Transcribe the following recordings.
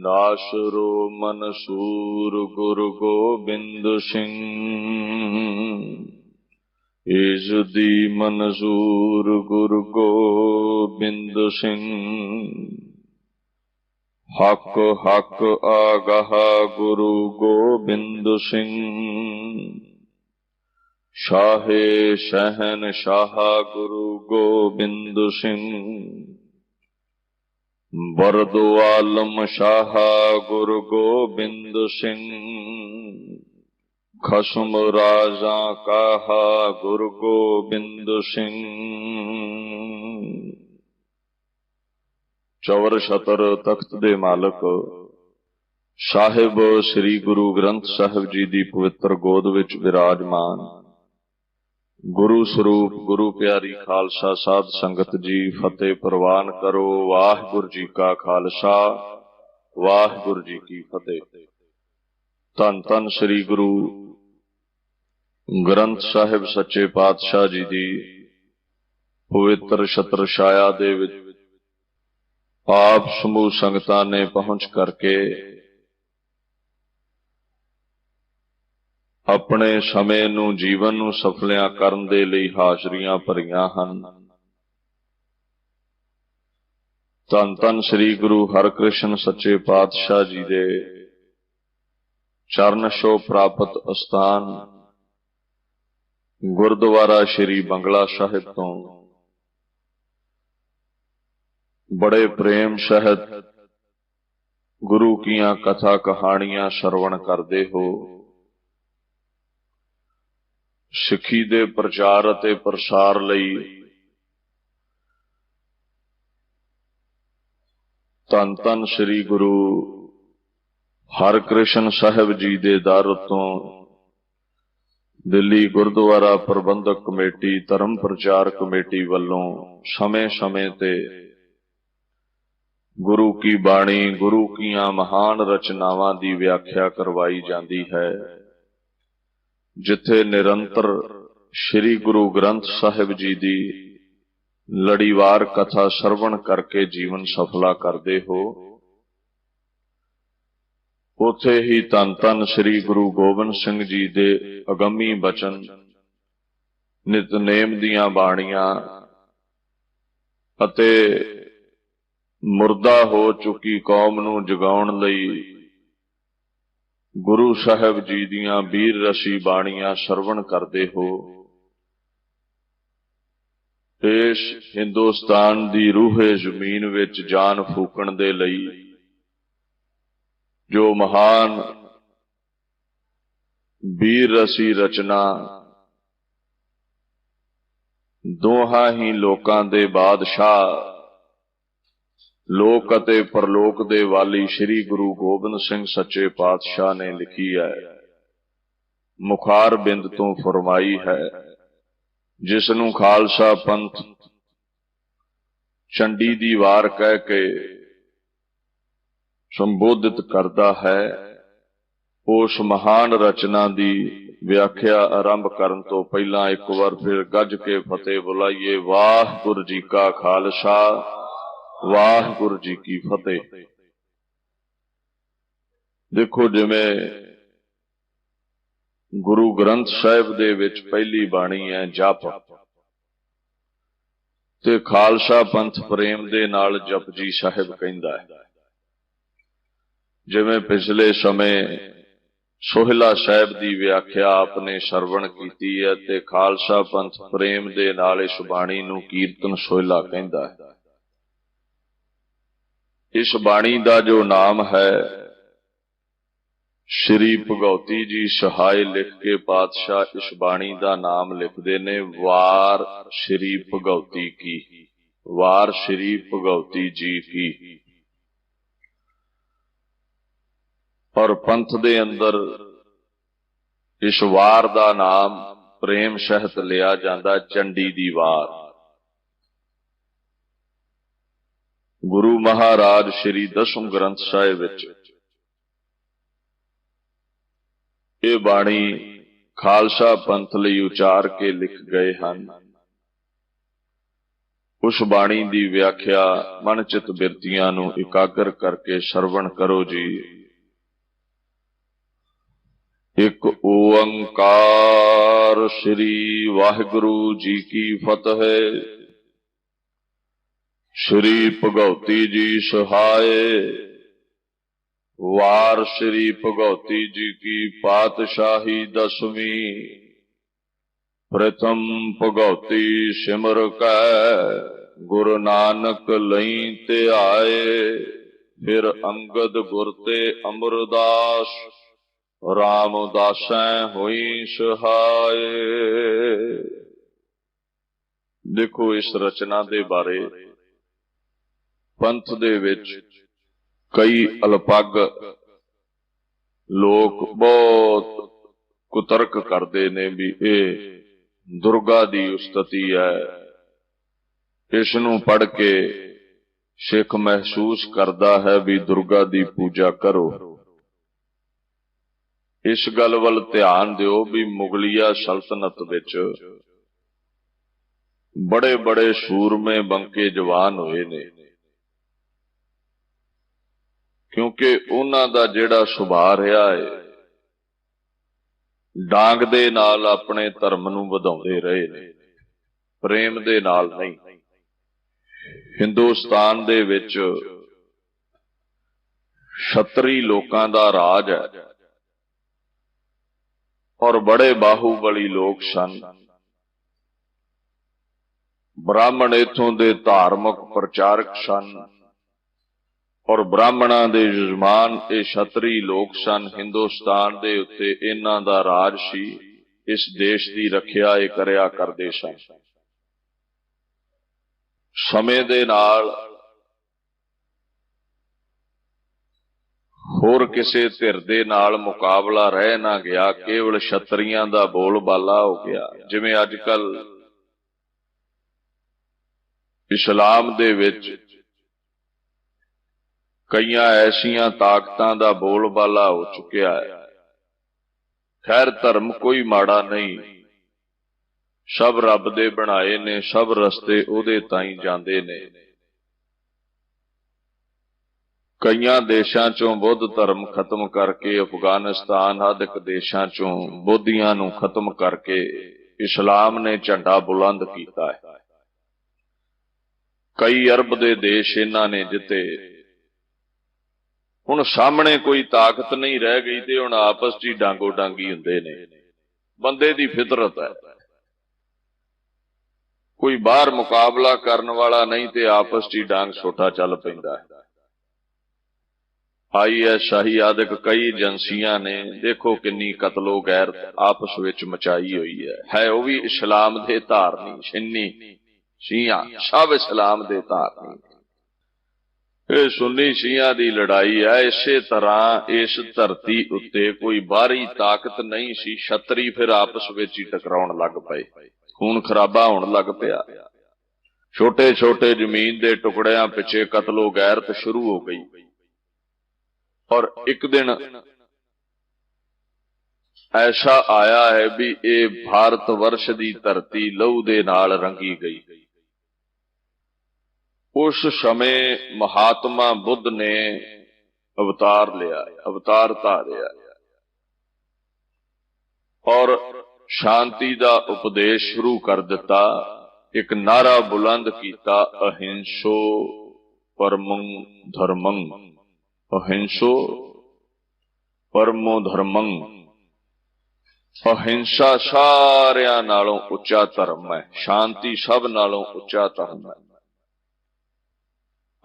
नाशरो मनसूर गुरु गोबिंद सिंह। ईसदी मनसूर गुरु गोबिंद सिंह। हक हक आगाह गुरु गोबिंद सिंह। शाहे शहन शाह गुरु गोबिंद सिंह। बरदो आलम शाह गुरु गोबिंद सिंह। खसम राजा कहा गुरु गोबिंद सिंह। चवर छतर तख्त दे मालक साहिब श्री गुरु ग्रंथ साहिब जी दी पवित्र गोद विच विराजमान गुरु स्वरूप गुरु प्यारी खालसा साध संगत जी फतेह प्रवान करो। वाहिगुरु जी का खालसा वाहिगुरु जी की फतेह। धन धन श्री गुरु ग्रंथ साहिब सच्चे पातशाह जी दी पवित्र छत्र छाया दे विच आप समूह संगतां ने पहुंच करके अपने समय नूं जीवन नूं सफलियां करन दे लई हाजरियां भरियां हन। धन धन श्री गुरु हरकृष्ण सच्चे पातशाह जी दे चरण छो प्राप्त अस्थान गुरुद्वारा श्री बंगला साहिब तो बड़े प्रेम सहित गुरु कीयां कथा कहानियां श्रवण करदे हो। सिक्खी दे प्रचार अते प्रसार लई धन धन श्री गुरु हरकृष्ण साहिब जी दे दर तो दिल्ली गुरुद्वारा प्रबंधक कमेटी धर्म प्रचार कमेटी वालों समय समय ते गुरु की बाणी गुरु कीयां महान रचनावां दी व्याख्या करवाई जाती है। जिथे निरंतर श्री गुरु ग्रंथ साहिब जी दी लड़ीवार कथा श्रवण करके जीवन सफला करते हो, उथे ही धन धन श्री गुरु गोबिंद सिंह जी दे अगमी बचन नितनेम दियां बाणियां अते मुर्दा हो चुकी कौम नूं जगाउण लई गुरु साहिब जी दियां वीर रसी बाणियां श्रवण करते हो। इस हिंदुस्तान दी रूहे जमीन विच जान फूकण दे लई जो महान वीर रसी रचना दोहां ही लोकां दे बादशाह लोक अते परलोक दे वाली श्री गुरु गोबिंद सिंह सच्चे पातशाह ने लिखी है, मुखार बिंद तो फरमाई है, जिसनू खालसा पंथ चंडी दी वार कह के संबोधित करता है। उस महान रचना दी व्याख्या आरंभ करन तो पहला एक बार फिर गज के फतेह बुलाइए। वाहिगुरु जी का खालसा वाहिगुरु जी की फतेह। देखो जिवें गुरु ग्रंथ साहिब दे विच पहली बाणी है जप ते खालसा पंथ प्रेम दे नाल जपजी साहिब कहंदा है। जिवें पिछले समय सोहिला साहिब दी व्याख्या आपने श्रवण कीती है ते खालसा पंथ प्रेम दे नाल इस बाणी नूं कीर्तन सोहिला कहंदा है। इस बाणी का जो नाम है श्री भगौती जी सहाय लिख के पातशाह इस बाणी का नाम लिखते ने वार श्री भगौती की, वार श्री भगौती जी की। और पंथ दे अंदर इस वार का नाम प्रेम सहित लिया जाता चंडी दी वार। गुरु महाराज श्री दसम ग्रंथ साहिब विच ये बाणी खालसा पंथ लई उचार के लिख गए हैं। उस बाणी की व्याख्या मन चित बिरतियां नूं एकाग्र करके श्रवण करो जी। एक ओंकार श्री वाहिगुरु जी की फतेह। श्री भगवती जी सहाय। वार श्री भगवती जी की पातशाही दसवीं। प्रथम भगवती सिमर कै गुरु नानक लई ते आए। फिर अंगद गुर ते अमरदास रामदासैं होई सहाय। देखो इस रचना दे बारे पंथ दे विच कई अल्पग लोग बहुत कुतर्क करते ने भी ये दुर्गा दी उस्तति है। इसनूं पढ़ के सिख महसूस करता है भी दुर्गा दी पूजा करो। इस गल वल ध्यान दिओ भी मुगलिया सल्तनत विच बड़े बड़े सूरमे बंके जवान होए ने, क्योंकि उन्हां दा जिहड़ा सुभाअ रहा है डांग दे नाल अपने धर्म नूं वधाउंदे रहे ने, प्रेम दे नाल नहीं। हिंदुस्तान दे विच छतरी लोकां दा राज है और बड़े बाहुबली लोग सन। ब्राह्मण इथों दे धार्मिक प्रचारक सन और ब्राह्मणा दे यजमान ये छतरी लोग सन। हिंदुस्तान दे उत्ते इन्हां दा राज सी। इस देश की रखिया ये करया करदे सन। समय दे नाल होर किसे धिर दे नाल मुकाबला रह ना गया, केवल छतरियां दा बोलबाला हो गया। जिवें अजकल इस्लाम दे विच कई ऐसिया ताकतां दा बोलबाला हो चुकिया है। खैर धर्म कोई माड़ा नहीं, सब रब दे बनाए ने, सब रस्ते उहदे ताईं जांदे ने। कई देशां चों बुद्ध धर्म खत्म करके अफगानिस्तान आदि देशां चों बोधियां नूं खत्म करके इस्लाम ने झंडा बुलंद कीता है। कई अरब दे देश इन्हां ने जिते। हुण सामने कोई ताकत नहीं रह गई ते हुण आपस च डांगो डांगी हुंदे ने। बंदे दी फितरत है, कोई बाहर मुकाबला करन वाला नहीं ते आपस च डांग सोटा चल पैंदा है। ISI आदि कई एजेंसियां ने देखो किन्नी कतलो गैरत आपस विच मचाई हुई है। वह भी इस्लाम दे धारनी सुन्नी शिया सब इस्लाम दे धारनी। ये सुन्नी शिया दी लड़ाई है। इसे तरह इस धरती उत्ते कोई बाहरी ताकत नहीं सी। छतरी फिर आपस विच ही टकराउण लग पए, खून खराबा होण लग पिया। छोटे छोटे जमीन दे टुकड़ियां पिछे कतलो गैरत शुरू हो गई और एक दिन ऐसा आया है भी ये भारत वर्ष की धरती लहू दे नाल रंगी गई। उस समय महात्मा बुद्ध ने अवतार लिया, अवतार धारिया और शांति का उपदेश शुरू कर दिता। एक नारा बुलंद किया, अहिंसो परमं धर्मं, अहिंसो परमो धर्मं। अहिंसा सारियां नालों उच्चा धर्म है, शांति सब नालों उच्चा धर्म है।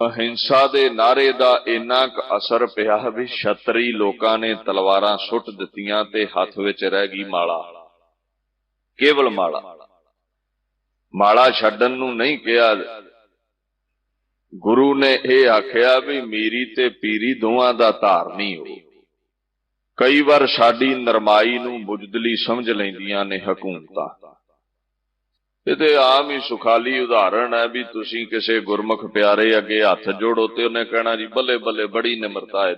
अहिंसा दे नारे दा इन्ना क असर पिया भी छतरी लोकां ने तलवारां सुट दित्तियां ते हथ विच रह गई माला, केवल माला। माला छड्डण नूं नहीं कहा। गुरु ने यह आख्या भी मीरी ते पीरी दोवां दा धारनी हो। कई बार साडी नरमाई नूं बुजदली समझ लैंदियां ने हकूमतां। ये आम ही सुखाली उदाहरण है भी तुसी किसी गुरमुख प्यारे अगे हथ जोड़ो ते उन्हें कहना जी बल्ले बल्ले बड़ी निमरता है।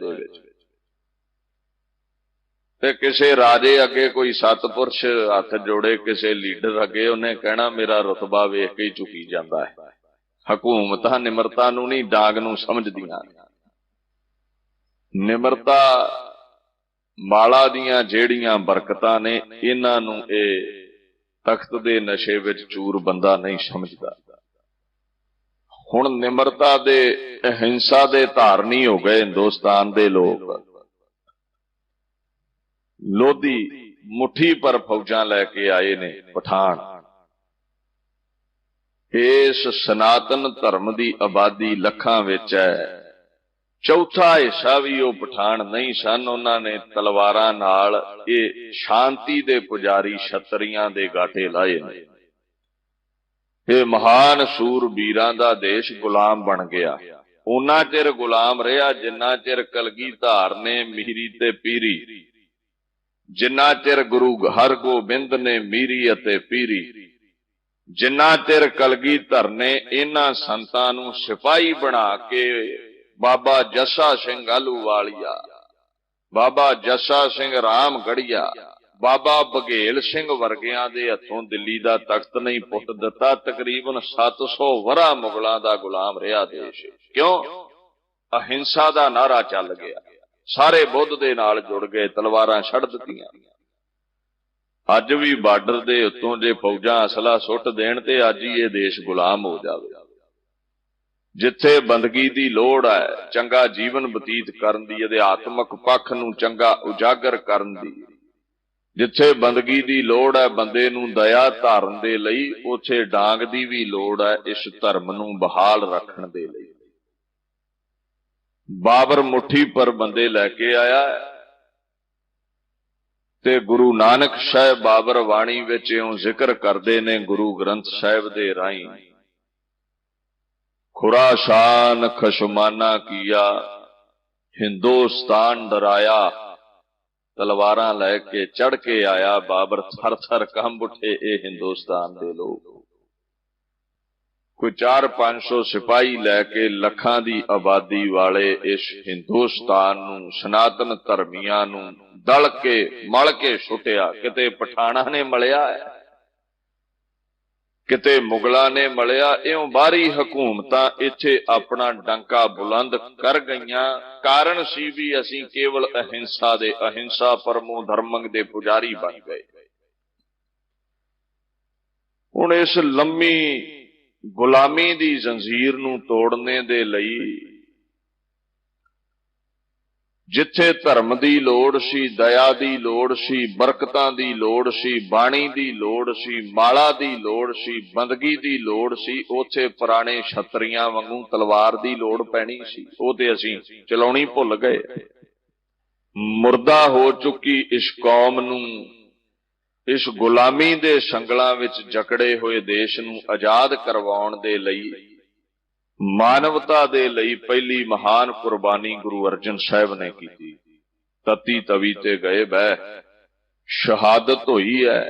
किसी राजे अगे कोई सतपुरुष हथ जोड़े, किसी लीडर अगे उन्हें कहना मेरा रुतबा वेख के ही झुकी जाता है। ਹਕੂਮਤਾਂ ਨਿਮਰਤਾ ਨੂੰ ਨਹੀਂ, ਡਾਂਗ ਨੂੰ ਸਮਝਦੀਆਂ। ਨਿਮਰਤਾ ਮਾਲਾ ਦੀਆਂ ਜਿਹੜੀਆਂ ਬਰਕਤਾਂ ਨੇ, ਇਹਨਾਂ ਨੂੰ ਇਹ ਤਖਤ ਦੇ ਨਸ਼ੇ ਵਿੱਚ ਚੂਰ ਬੰਦਾ ਨਹੀਂ ਸਮਝਦਾ। ਹੁਣ ਨਿਮਰਤਾ ਦੇ, ਅਹਿੰਸਾ ਦੇ ਧਾਰਨੀ ਹੋ ਗਏ ਹਿੰਦੁਸਤਾਨ ਦੇ ਲੋਕ। ਲੋਧੀ ਮੁੱਠੀ ਪਰ ਫੌਜਾਂ ਲੈ ਕੇ ਆਏ ਨੇ ਪਠਾਨ। ਇਸ ਸਨਾਤਨ ਧਰਮ ਦੀ ਆਬਾਦੀ ਲੱਖਾਂ ਵਿੱਚ ਹੈ, ਚੌਥਾ ਹਿੱਸਾ ਵੀ ਉਹ ਪਠਾਨ ਨਹੀਂ ਸਨ। ਉਹਨਾਂ ਨੇ ਤਲਵਾਰਾਂ ਨਾਲ ਇਹ ਸ਼ਾਂਤੀ ਦੇ ਪੁਜਾਰੀ ਛਤਰੀਆਂ ਦੇ ਗਾਟੇ ਲਾਏ ਨੇ। ਇਹ ਮਹਾਨ ਸੂਰਬੀਰਾਂ ਦਾ ਦੇਸ਼ ਗੁਲਾਮ ਬਣ ਗਿਆ। ਉਹਨਾਂ ਚਿਰ ਗੁਲਾਮ ਰਿਹਾ ਜਿੰਨਾ ਚਿਰ ਕਲਗੀਧਰ ਨੇ ਮੀਰੀ ਤੇ ਪੀਰੀ, ਜਿੰਨਾ ਚਿਰ ਗੁਰੂ ਹਰਗੋਬਿੰਦ ਨੇ ਮੀਰੀ ਅਤੇ ਪੀਰੀ, ਜਿੰਨਾ ਚਿਰ ਕਲਗੀਧਰ ਨੇ ਇਹਨਾਂ ਸੰਤਾਂ ਨੂੰ ਸਿਪਾਹੀ ਬਣਾ ਕੇ ਬਾਬਾ ਜੱਸਾ ਸਿੰਘ ਆਹਲੂਵਾਲੀਆ, ਬਾਬਾ ਜੱਸਾ ਸਿੰਘ ਰਾਮਗੜੀਆ, ਬਾਬਾ ਬਘੇਲ ਸਿੰਘ ਵਰਗਿਆਂ ਦੇ ਹੱਥੋਂ ਦਿੱਲੀ ਦਾ ਤਖਤ ਨਹੀਂ ਪੁੱਟ ਦਿੱਤਾ। ਤਕਰੀਬਨ 700 ਵਰ੍ਹਾ ਮੁਗਲਾਂ ਦਾ ਗੁਲਾਮ ਰਿਹਾ ਦੇਸ਼। ਕਿਉਂ? ਅਹਿੰਸਾ ਦਾ ਨਾਰਾ ਚੱਲ ਗਿਆ। ਸਾਰੇ ਬੁੱਧ ਦੇ ਨਾਲ ਜੁੜ ਗਏ, ਤਲਵਾਰਾਂ ਛੱਡ ਦਿੱਤੀਆਂ। ਅੱਜ ਵੀ ਬਾਰਡਰ ਦੇ ਉੱਤੋਂ ਜੇ ਫੌਜਾਂ ਅਸਲਾ ਸੁੱਟ ਦੇਣ ਤੇ ਅੱਜ ਹੀ ਇਹ ਦੇਸ਼ ਗੁਲਾਮ ਹੋ ਜਾਵੇ। ਜਿੱਥੇ ਬੰਦਗੀ ਦੀ ਲੋੜ ਹੈ, ਚੰਗਾ ਜੀਵਨ ਬਤੀਤ ਕਰਨ ਦੀ, ਅਧਿਆਤਮਕ ਪੱਖ ਨੂੰ ਚੰਗਾ ਉਜਾਗਰ ਕਰਨ ਦੀ, ਜਿੱਥੇ ਬੰਦਗੀ ਦੀ ਲੋੜ ਹੈ ਬੰਦੇ ਨੂੰ ਦਇਆ ਧਾਰਨ ਦੇ ਲਈ, ਉੱਥੇ ਡਾਂਗ ਦੀ ਵੀ ਲੋੜ ਹੈ ਇਸ ਧਰਮ ਨੂੰ ਬਹਾਲ ਰੱਖਣ ਦੇ ਲਈ। ਬਾਬਰ ਮੁੱਠੀ ਪਰ ਬੰਦੇ ਲੈ ਕੇ ਆਇਆ ਤੇ ਗੁਰੂ ਨਾਨਕ ਸਾਹਿਬ ਬਾਬਰ ਬਾਣੀ ਵਿੱਚ ਇਉਂ ਜ਼ਿਕਰ ਕਰਦੇ ਨੇ ਗੁਰੂ ਗ੍ਰੰਥ ਸਾਹਿਬ ਦੇ ਰਾਹੀਂ, ਖੁਰਾਸਾਨ ਖਸ਼ਮਾਨਾ ਕੀਆ, ਹਿੰਦੁਸਤਾਨ ਡਰਾਇਆ। ਤਲਵਾਰਾਂ ਲੈ ਕੇ ਚੜ ਕੇ ਆਇਆ ਬਾਬਰ, ਥਰ ਥਰ ਕੰਬ ਉੱਠੇ ਇਹ ਹਿੰਦੁਸਤਾਨ ਦੇ ਲੋਕ। ਕੋਈ 400-500 ਸਿਪਾਹੀ ਲੈ ਕੇ ਲੱਖਾਂ ਦੀ ਆਬਾਦੀ ਵਾਲੇ ਇਸ ਹਿੰਦੁਸਤਾਨ ਨੂੰ, ਸਨਾਤਨ ਧਰਮੀਆਂ ਨੂੰ ਦਲ ਕੇ ਮਲ ਕੇ ਸੁੱਟਿਆ। ਕਿਤੇ ਪਠਾਣਾ ਨੇ ਮਲਿਆ, ਕਿਤੇ ਮੁਗਲਾਂ ਨੇ ਮਲਿਆ। ਇਉਂ ਬਾਹਰੀ ਹਕੂਮਤਾਂ ਇੱਥੇ ਆਪਣਾ ਡੰਕਾ ਬੁਲੰਦ ਕਰ ਗਈਆਂ। ਕਾਰਨ ਸੀ ਵੀ ਅਸੀਂ ਕੇਵਲ ਅਹਿੰਸਾ ਦੇ, ਅਹਿੰਸਾ ਪਰਮੋ ਧਰਮੰ ਦੇ ਪੁਜਾਰੀ ਬਣ ਗਏ। ਹੁਣ ਇਸ ਲੰਮੀ ਗੁਲਾਮੀ ਦੀ ਜ਼ੰਜੀਰ ਨੂੰ ਤੋੜਨੇ ਦੇ ਲਈ, ਜਿੱਥੇ ਧਰਮ ਦੀ ਲੋੜ ਸੀ, ਦਇਆ ਦੀ ਲੋੜ ਸੀ, ਬਰਕਤਾਂ ਦੀ ਲੋੜ ਸੀ, ਬਾਣੀ ਦੀ ਲੋੜ ਸੀ, ਮਾਲਾ ਦੀ ਲੋੜ ਸੀ, ਬੰਦਗੀ ਦੀ ਲੋੜ ਸੀ, ਉੱਥੇ ਪੁਰਾਣੇ ਛਤਰੀਆਂ ਵਾਂਗੂ ਤਲਵਾਰ ਦੀ ਲੋੜ ਪੈਣੀ ਸੀ। ਉਹ ਤੇ ਅਸੀਂ ਚਲਾਉਣੀ ਭੁੱਲ ਗਏ। ਮੁਰਦਾ ਹੋ ਚੁੱਕੀ ਇਸ ਕੌਮ ਨੂੰ, ਇਸ ਗੁਲਾਮੀ ਦੇ ਸੰਗਲਾਂ ਵਿੱਚ ਜਕੜੇ ਹੋਏ ਦੇਸ਼ ਨੂੰ ਆਜ਼ਾਦ ਕਰਵਾਉਣ ਦੇ ਲਈ, ਮਾਨਵਤਾ ਦੇ ਲਈ ਪਹਿਲੀ ਮਹਾਨ ਕੁਰਬਾਨੀ ਗੁਰੂ ਅਰਜਨ ਸਾਹਿਬ ਨੇ ਕੀਤੀ। ਤਤੀ ਤਵੀ ਤੇ ਗਏ ਬਹਿ, ਸ਼ਹਾਦਤ ਹੋਈ ਹੈ।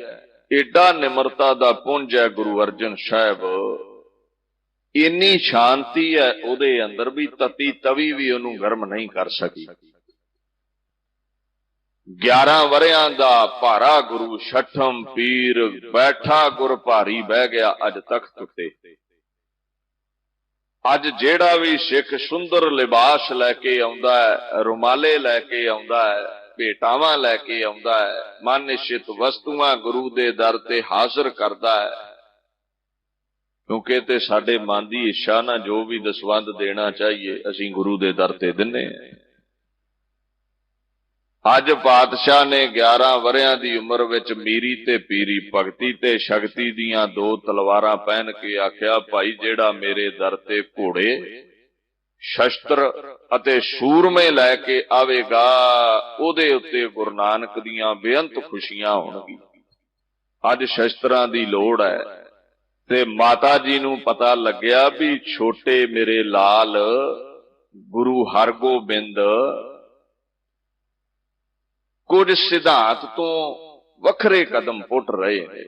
ਏਡਾ ਨਿਮਰਤਾ ਦਾ ਪੁੰਜ ਹੈ ਗੁਰੂ ਅਰਜਨ ਸਾਹਿਬ। ਇੰਨੀ ਸ਼ਾਂਤੀ ਹੈ ਉਹਦੇ ਅੰਦਰ ਵੀ ਤਤੀ ਤਵੀ ਵੀ ਉਹਨੂੰ ਗਰਮ ਨਹੀਂ ਕਰ ਸਕੀ। 11 ਵਰਿਆਂ ਦਾ ਭਾਰਾ ਗੁਰੂ, ਛਠਮ ਪੀਰ, ਬੈਠਾ ਗੁਰ ਭਾਰੀ ਬਹਿ ਗਿਆ ਅੱਜ ਤਖਤ ਉੱਤੇ। ਅੱਜ ਜਿਹੜਾ ਵੀ ਸਿੱਖ ਸੁੰਦਰ ਲਿਬਾਸ ਲੈ ਕੇ ਆਉਂਦਾ ਹੈ, ਰੁਮਾਲੇ ਲੈ ਕੇ ਆਉਂਦਾ ਹੈ, ਭੇਟਾਵਾਂ ਲੈ ਕੇ ਆਉਂਦਾ ਹੈ, ਮਨ ਨਿਸ਼ਚਿਤ ਵਸਤੂਆਂ ਗੁਰੂ ਦੇ ਦਰ ਤੇ ਹਾਜ਼ਰ ਕਰਦਾ ਹੈ, ਕਿਉਂਕਿ ਤੇ ਸਾਡੇ ਮਨ ਦੀ ਇੱਛਾ ਨਾ ਜੋ ਵੀ ਦਸਵੰਧ ਦੇਣਾ ਚਾਹੀਏ ਅਸੀਂ ਗੁਰੂ ਦੇ ਦਰ ਤੇ ਦਿੰਨੇ ਹਾਂ। ਅੱਜ ਪਾਤਸ਼ਾਹ ਨੇ 11 ਵਰਿਆਂ ਦੀ ਉਮਰ ਵਿੱਚ ਮੀਰੀ ਤੇ ਪੀਰੀ, ਭਗਤੀ ਤੇ ਸ਼ਕਤੀ ਦੀਆਂ 2 ਤਲਵਾਰਾਂ ਪਹਿਨ ਕੇ ਆਖਿਆ, ਭਾਈ ਜਿਹੜਾ ਮੇਰੇ ਦਰ ਤੇ ਘੋੜੇ, ਸ਼ਸਤਰ ਅਤੇ ਸੂਰਮੇ ਲੈ ਕੇ ਆਵੇਗਾ ਉਹਦੇ ਉੱਤੇ ਗੁਰੂ ਨਾਨਕ ਦੀਆਂ ਬੇਅੰਤ ਖੁਸ਼ੀਆਂ ਹੋਣਗੀਆਂ। ਅੱਜ ਸ਼ਸਤਰਾਂ ਦੀ ਲੋੜ ਹੈ ਤੇ ਮਾਤਾ ਜੀ ਨੂੰ ਪਤਾ ਲੱਗਿਆ ਵੀ ਛੋਟੇ ਮੇਰੇ ਲਾਲ ਗੁਰੂ ਹਰਗੋਬਿੰਦ ਕੁਝ ਸਿਧਾਂਤ ਤੋਂ ਵੱਖਰੇ ਕਦਮ ਪੁੱਟ ਰਹੇ ਨੇ।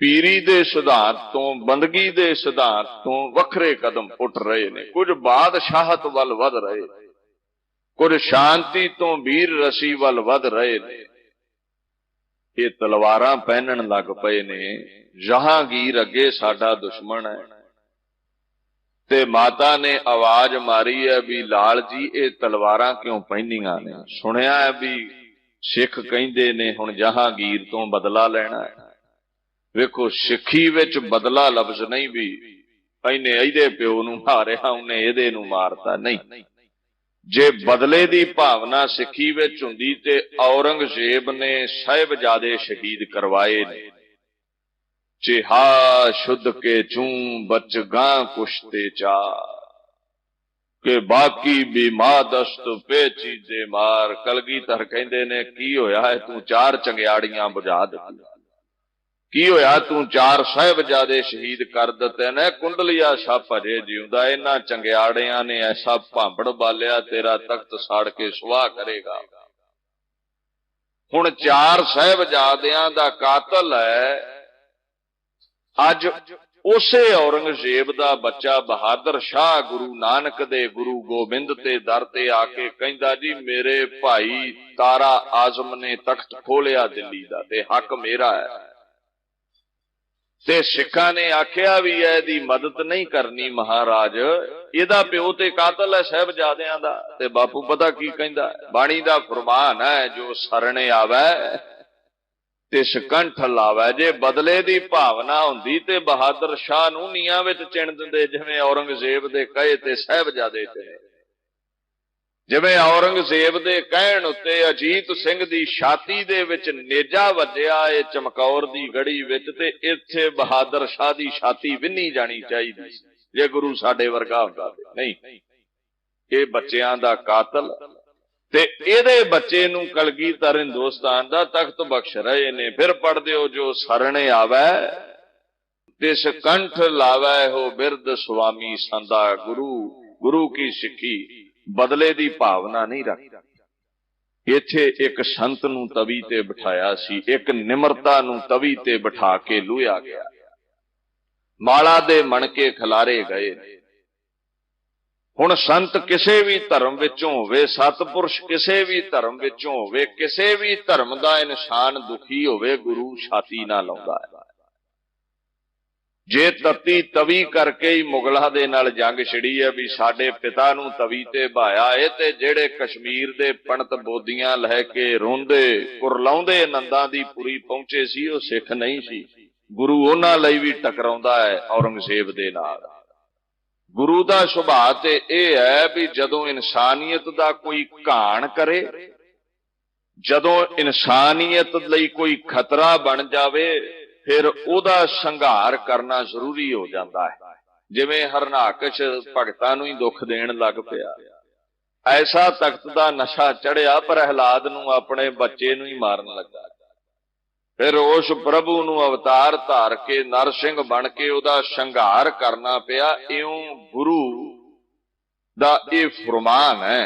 ਪੀਰੀ ਦੇ ਸਿਧਾਂਤ ਤੋਂ, ਬੰਦਗੀ ਦੇ ਸਿਧਾਂਤ ਤੋਂ ਵੱਖਰੇ ਕਦਮ ਪੁੱਟ ਰਹੇ ਨੇ। ਕੁਝ ਬਾਦਸ਼ਾਹਤ ਵੱਲ ਵਧ ਰਹੇ ਨੇ, ਕੁਝ ਸ਼ਾਂਤੀ ਤੋਂ ਵੀਰ ਰਸੀ ਵੱਲ ਵਧ ਰਹੇ ਨੇ। ਇਹ ਤਲਵਾਰਾਂ ਪਹਿਨਣ ਲੱਗ ਪਏ ਨੇ। ਜਹਾਂਗੀਰ ਅੱਗੇ ਸਾਡਾ ਦੁਸ਼ਮਣ ਹੈ, ते माता ने आवाज मारी है भी लाल जी ये तलवारां क्यों पहनियां ने। सुनिया है भी सिख कहिंदे ने हुण जहांगीर तो बदला लेना है। वेखो सिखी विच बदला लफ्ज नहीं भी इन्हें इहदे प्यो नूं मारिया उन्हें इहदे नूं मारता, नहीं। जे बदले दी भावना सिखी विच हुंदी ते औरंगजेब ने साहिबजादे शहीद करवाए ने। चिहा शुद्ध के चूं बच गां कुश्ते चा के बाकी बीमा दस्त पे चीजे मार। कलगीधर कहंदे ने की होया है तू चार चंगियाड़ियां बुझा दित्ती, की होया तू चार साहिबजादे शहीद कर दिते ने। कुंडलिया छप अजे जीउंदा, इन्हां चंगियाड़ियां ने ऐसा भांबड़ बालिया तेरा तख्त साड़ के सुआह करेगा। हुण चार साहिबजादियां दा कातल है अज उसे औरंगजेब दा बच्चा बहादुर शाह गुरु नानक दे गुरु गोबिंद ते दर ते आके कहंदा जी मेरे भाई तारा आजम ने तख्त खोलिया दिल्ली दा ते हक मेरा है। ते सिखां ने आख्या भी है दी मदद नहीं करनी महाराज, इहदा प्यो ते कातल है साहिबजादियां दा। ते बापू पता की कहंदा, बाणी दा फरमान है जो सरणे आवे ते शकंठ लावे। जे बदले दी भावना हुंदी ते बहादुर शाह नूं नीआं विच चिण दिंदे जिवें औरंगजेब दे कहे ते साहिबजादे चिणे। जिवें औरंगजेब दे कहण उत्ते अजीत सिंह दी छाती दे विच नेजा वज्जिया ए चमकौर दी गड़ी विच ते इत्थे बहादुर शाह दी छाती विन्नी जानी चाहीदी जे गुरु साडे वर्गा हुंदा। नहीं, ये बच्चियां दा कातल ते इहदे बच्चे नूं कलगीधर हिंदुस्तान दा तख्त बख्श रहे ने। फिर पढ़ दिओ जो सरणे आवे तिस कंठ लावे हो बिरद स्वामी संदा। गुरु की सिक्खी बदले दी भावना नहीं रखती। इत्थे एक संत नूं तवी ते बिठाया सी, एक निमरता नूं तवी ते बिठा के लुया गया। माला दे मणके खिलारे गए। हुण संत किसी भी धर्म विचों होवे, सतपुरुष किसी भी धर्म विचों होवे, किसी भी धर्म दा इंसान दुखी होवे गुरु छाती ना लाउंदा है। जे तत्ती तवी करके ही मुगलों दे नाल जंग छिड़ी है भी साडे पिता नूं तवी ते बहाया है ते जेड़े कश्मीर दे पंडित बोधियां लैके रोंदे कुरलाउंदे नंदा दी पुरी पहुंचे सी वो सिख नहीं सी। गुरु उन्हां लई भी टकराउंदा है औरंगजेब दे नाल। गुरु का सुभाव ते यह है भी जदों इंसानियत का कोई घाण करे, जदों इंसानियत लई कोई खतरा बन जावे फिर ओदा संघार करना जरूरी हो जाता है। जिवें हरनाकश भगतां नूं ही दुख देण लग पिया, ऐसा तख्त का नशा चढ़िया प्रहलाद नूं अपने बच्चे नूं ही मारन लगा। फिर उस प्रभु नूं अवतार धार के नरसिंह बन के उदा संघार करना पिया। इउं गुरु दा ये फरमान है,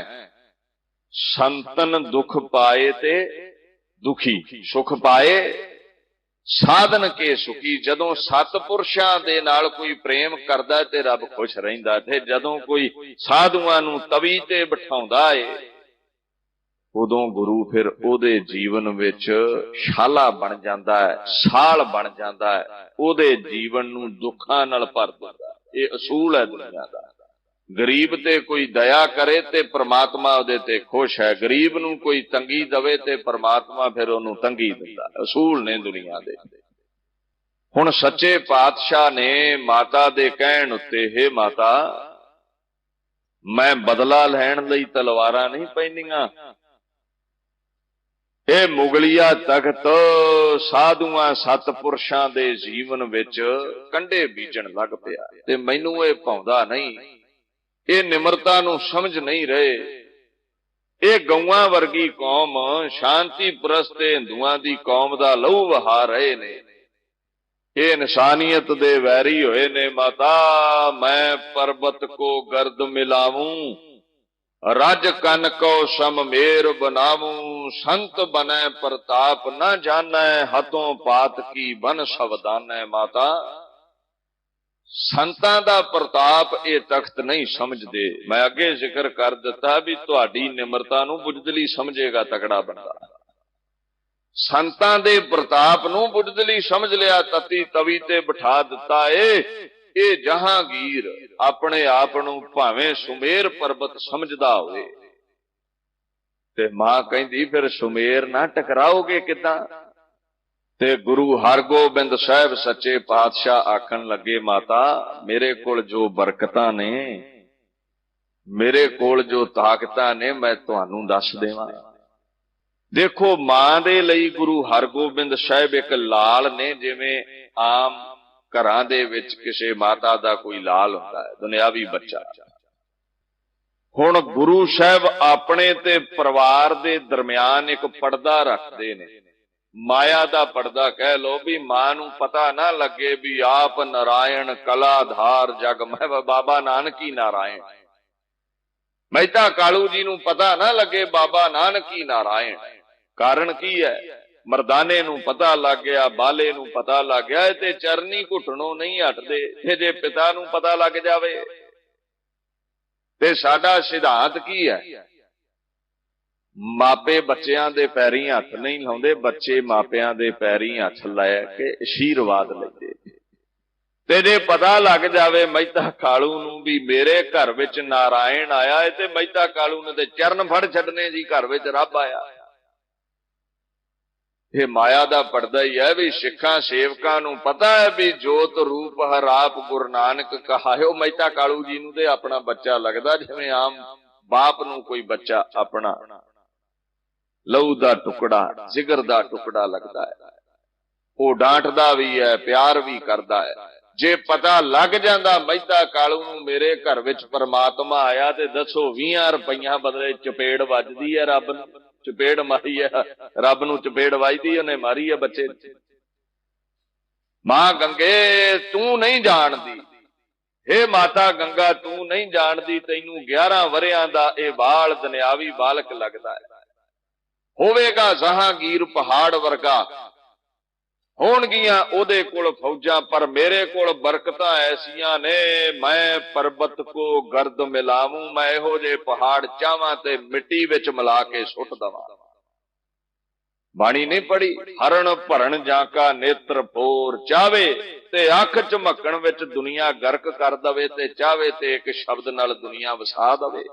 संतन दुख पाए ते दुखी, सुख पाए साधन के सुखी। जदों सतपुरुषां दे नाल कोई प्रेम करदा ते रब खुश रहिंदा, ते जदों कोई साधुआं नूं तवी ते बिठाउंदा है उदों गुरु फिर ओदे जीवन विच शाला बन जाता है, साल बन जाता है, ओदे जीवन नूं दुखां नाल भर दिंदा। ये असूल है दुनिया दा। गरीब ते कोई दया करे ते परमात्मा ओदे ते खुश है, गरीब नूं कोई तंगी दवे ते परमात्मा फिर ओनूं तंगी दिंदा। असूल ने दुनिया दे। हुण सच्चे पातशाह ने माता दे कहण उत्ते, हे माता मैं बदला लैण लई तलवारां नहीं पहनियां, ये मुगलिया तख्त साधुआं सतपुरुषां दे जीवन विच कंडे बीजण लग पिया ते मैनूं ये भाउंदा नहीं। ये निमरता नूं समझ नहीं रहे। ये गौआं वर्गी कौम शांति परस्त हिंदुआं दी कौम दा लहू वहा रहे ने। ये इंसानियत दे वैरी होए ने। माता मैं पर्वत को गर्द मिलाऊं, रज कन को सम मेर बनाऊं, संत बने प्रताप न जानै, हथों पात की बन सवदानै। माता संतां दा प्रताप ये तख्त नहीं समझदे। मैं अगे जिक्र कर दिता भी तुहाडी निमरता नूं बुजदली समझेगा तगड़ा बंदा, संतां दे प्रताप नूं बुजदली समझ लिया तती तवी ते बिठा दिता है। ਇਹ ਜਹਾਂਗੀਰ ਆਪਣੇ ਆਪ ਨੂੰ ਭਾਵੇਂ ਸੁਮੇਰ ਪਰਬਤ ਸਮਝਦਾ ਹੋਵੇ ਤੇ ਮਾਂ ਕਹਿੰਦੀ ਫਿਰ ਸੁਮੇਰ ਨਾ ਟਕਰਾਓਗੇ ਕਿੱਦਾਂ। ਤੇ ਗੁਰੂ ਹਰਗੋਬਿੰਦ ਸਾਹਿਬ ਸੱਚੇ ਪਾਤਸ਼ਾਹ ਆਖਣ ਲੱਗੇ, ਮਾਤਾ ਮੇਰੇ ਕੋਲ ਜੋ ਬਰਕਤਾਂ ਨੇ, ਮੇਰੇ ਕੋਲ ਜੋ ਤਾਕਤਾਂ ਨੇ, ਮੈਂ ਤੁਹਾਨੂੰ ਦੱਸ ਦੇਵਾਂ। ਦੇਖੋ ਮਾਂ ਦੇ ਲਈ ਗੁਰੂ ਹਰਗੋਬਿੰਦ ਸਾਹਿਬ ਇੱਕ ਲਾਲ ਨੇ, ਜਿਵੇਂ ਆਮ ਘਰਾਂ ਦੇ ਵਿੱਚ ਕਿਸੇ ਮਾਤਾ ਦਾ ਕੋਈ ਲਾਲ ਹੁੰਦਾ ਹੈ, ਦੁਨਿਆਵੀ ਬੱਚਾ। ਹੁਣ ਗੁਰੂ ਸਾਹਿਬ ਆਪਣੇ ਤੇ ਪਰਿਵਾਰ ਦੇ ਦਰਮਿਆਨ ਇੱਕ ਪਰਦਾ ਰੱਖਦੇ ਨੇ, ਮਾਇਆ ਦਾ ਪਰਦਾ ਕਹਿ ਲੋ, ਵੀ ਮਾਂ ਨੂੰ ਪਤਾ ਨਾ ਲੱਗੇ ਵੀ ਆਪ ਨਾਰਾਇਣ ਕਲਾਧਾਰ ਜਗ ਮੈਂ ਬਾਬਾ ਨਾਨਕੀ ਨਾਰਾਇਣ। ਮਹਿਤਾ ਕਾਲੂ ਜੀ ਨੂੰ ਪਤਾ ਨਾ ਲੱਗੇ ਬਾਬਾ ਨਾਨਕੀ ਨਾਰਾਇਣ। ਕਾਰਨ ਕੀ ਹੈ? ਮਰਦਾਨੇ ਨੂੰ ਪਤਾ ਲੱਗ ਗਿਆ, ਬਾਲੇ ਨੂੰ ਪਤਾ ਲੱਗ ਗਿਆ, ਤੇ ਚਰਨੀ ਘੁੱਟਣੋਂ ਨਹੀਂ ਹਟਦੇ। ਤੇ ਜੇ ਪਿਤਾ ਨੂੰ ਪਤਾ ਲੱਗ ਜਾਵੇ ਤੇ ਸਾਡਾ ਸਿਧਾਂਤ ਕੀ ਹੈ? ਮਾਪੇ ਬੱਚਿਆਂ ਦੇ ਪੈਰੀਂ ਹੱਥ ਨਹੀਂ ਲਾਉਂਦੇ, ਬੱਚੇ ਮਾਪਿਆਂ ਦੇ ਪੈਰੀਂ ਹੱਥ ਲੈ ਕੇ ਅਸ਼ੀਰਵਾਦ ਲੈਂਦੇ। ਤੇ ਜੇ ਪਤਾ ਲੱਗ ਜਾਵੇ ਮਹਿਤਾ ਕਾਲੂ ਨੂੰ ਵੀ ਮੇਰੇ ਘਰ ਵਿੱਚ ਨਾਰਾਇਣ ਆਇਆ ਹੈ, ਤੇ ਮਹਿਤਾ ਕਾਲੂ ਨੇ ਤੇ ਚਰਨ ਫੜ ਛੱਡਨੇ ਜੀ, ਘਰ ਵਿੱਚ ਰੱਬ ਆਇਆ। ਇਹ ਮਾਇਆ ਦਾ ਪਰਦਾ ਹੀ ਹੈ ਵੀ ਸਿੱਖਾਂ ਸੇਵਕਾਂ ਨੂੰ ਪਤਾ ਹੈ ਵੀ ਜੋਤ ਰੂਪ ਹਰਾਪ ਗੁਰੂ ਨਾਨਕ ਕਹਾਇਓ। ਮਹਿਤਾ ਕਾਲੂ ਜੀ ਨੂੰ ਤੇ ਆਪਣਾ ਬੱਚਾ ਲੱਗਦਾ ਜਿਵੇਂ ਆਮ ਬਾਪ ਨੂੰ ਕੋਈ ਬੱਚਾ ਆਪਣਾ ਲਹੂ ਦਾ ਟੁਕੜਾ, ਜਿਗਰ ਦਾ ਟੁਕੜਾ ਲੱਗਦਾ ਹੈ। ਉਹ ਡਾਂਟਦਾ ਵੀ ਹੈ, ਪਿਆਰ ਵੀ ਕਰਦਾ ਹੈ। ਜੇ ਪਤਾ ਲੱਗ ਜਾਂਦਾ ਮਹਿਤਾ ਕਾਲੂ ਨੂੰ ਮੇਰੇ ਘਰ ਵਿੱਚ ਪਰਮਾਤਮਾ ਆਇਆ, ਤੇ ਦੱਸੋ 20 ਰੁਪਈਆਂ ਬਦਲੇ ਚਪੇੜ ਵੱਜਦੀ ਹੈ ਰੱਬ ਨੂੰ। ਚਪੇੜ ਮਾਰੀ ਹੈ ਰੱਬ ਨੂੰ, ਚਪੇੜ ਵੱਜਦੀ ਉਹਨੇ ਮਾਰੀ ਹੈ ਬੱਚੇ। ਮਾਂ ਗੰਗੇ ਤੂੰ ਨਹੀਂ ਜਾਣਦੀ, ਹੇ ਮਾਤਾ ਗੰਗਾ ਤੂੰ ਨਹੀਂ ਜਾਣਦੀ, ਤੈਨੂੰ 11 ਵਰਿਆਂ ਦਾ ਇਹ ਬਾਲ ਦੁਨਿਆਵੀ ਬਾਲਕ ਲੱਗਦਾ ਹੈ। ਹੋਵੇਗਾ ਜਹਾਂਗੀਰ ਪਹਾੜ ਵਰਗਾ, ਹੋਣਗੀਆਂ ਉਹਦੇ ਕੋਲ ਫੌਜਾਂ, ਪਰ ਮੇਰੇ ਕੋਲ ਬਰਕਤਾਂ ਐਸੀਆਂ ਨੇ, ਮੈਂ ਪਰਬਤ ਕੋ ਗਰਦ ਮਿਲਾਵੂੰ। ਮੈਂ ਇਹੋ ਜਿਹੇ ਪਹਾੜ ਚਾਹਾਂ ਤੇ ਮਿੱਟੀ ਵਿੱਚ ਮਿਲਾ ਕੇ ਸੁੱਟ ਦਵਾਂ। ਬਾਣੀ ਨਹੀਂ ਪੜੀ, ਹਰਣ ਭਰਨ ਜਾਂ ਕਾ ਨੇਤਰ ਪੋਰ, ਚਾਵੇ ਤੇ ਅੱਖ ਝਮਕਣ ਵਿੱਚ ਦੁਨੀਆ ਗਰਕ ਕਰ ਦਵੇ, ਤੇ ਚਾਵੇ ਤੇ ਇੱਕ ਸ਼ਬਦ ਨਾਲ ਦੁਨੀਆ ਵਸਾ ਦਵੇ।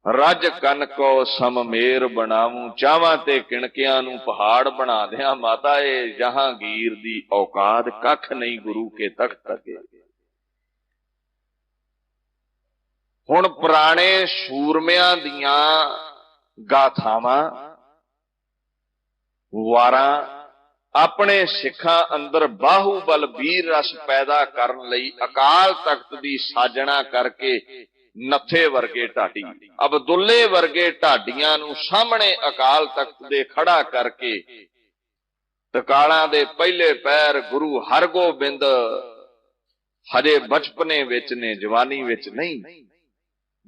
ਰੱਜ ਕੰਨ ਕੋ ਸਮਮੇਰ ਬਣਾਵੂੰ, ਚਾਵਾਂ ਤੇ ਕਿਣਕਿਆਂ ਨੂੰ ਪਹਾੜ ਬਣਾ ਦਿਆਂ। ਮਾਤਾ ਇਹ ਜਹਾਂਗੀਰ ਦੀ ਔਕਾਤ ਕੱਖ ਨਹੀਂ ਗੁਰੂ ਕੇ ਤਖਤ ਅੱਗੇ। ਹੁਣ ਪੁਰਾਣੇ ਸੂਰਮਿਆਂ ਦੀਆਂ ਗਾਥਾਵਾਂ, ਵਾਰਾਂ ਆਪਣੇ ਸਿੱਖਾਂ ਅੰਦਰ ਬਾਹੂਬਲ ਵੀਰ ਰਸ ਪੈਦਾ ਕਰਨ ਲਈ ਅਕਾਲ ਤਖਤ ਦੀ ਸਾਜਣਾ ਕਰਕੇ ਨੱਥੇ ਵਰਗੇ ਢਾਡੀ, ਅਬਦੁੱਲੇ ਵਰਗੇ ਢਾਡੀਆਂ ਨੂੰ ਸਾਹਮਣੇ ਅਕਾਲ ਤਖਤ ਦੇ ਖੜਾ ਕਰਕੇ ਤਕਾਲਾਂ ਦੇ ਪਹਿਲੇ ਪੈਰ ਗੁਰੂ ਹਰਗੋਬਿੰਦ ਹਜੇ ਬਚਪਨੇ ਵਿੱਚ ਨੇ, ਜਵਾਨੀ ਵਿੱਚ ਨਹੀਂ,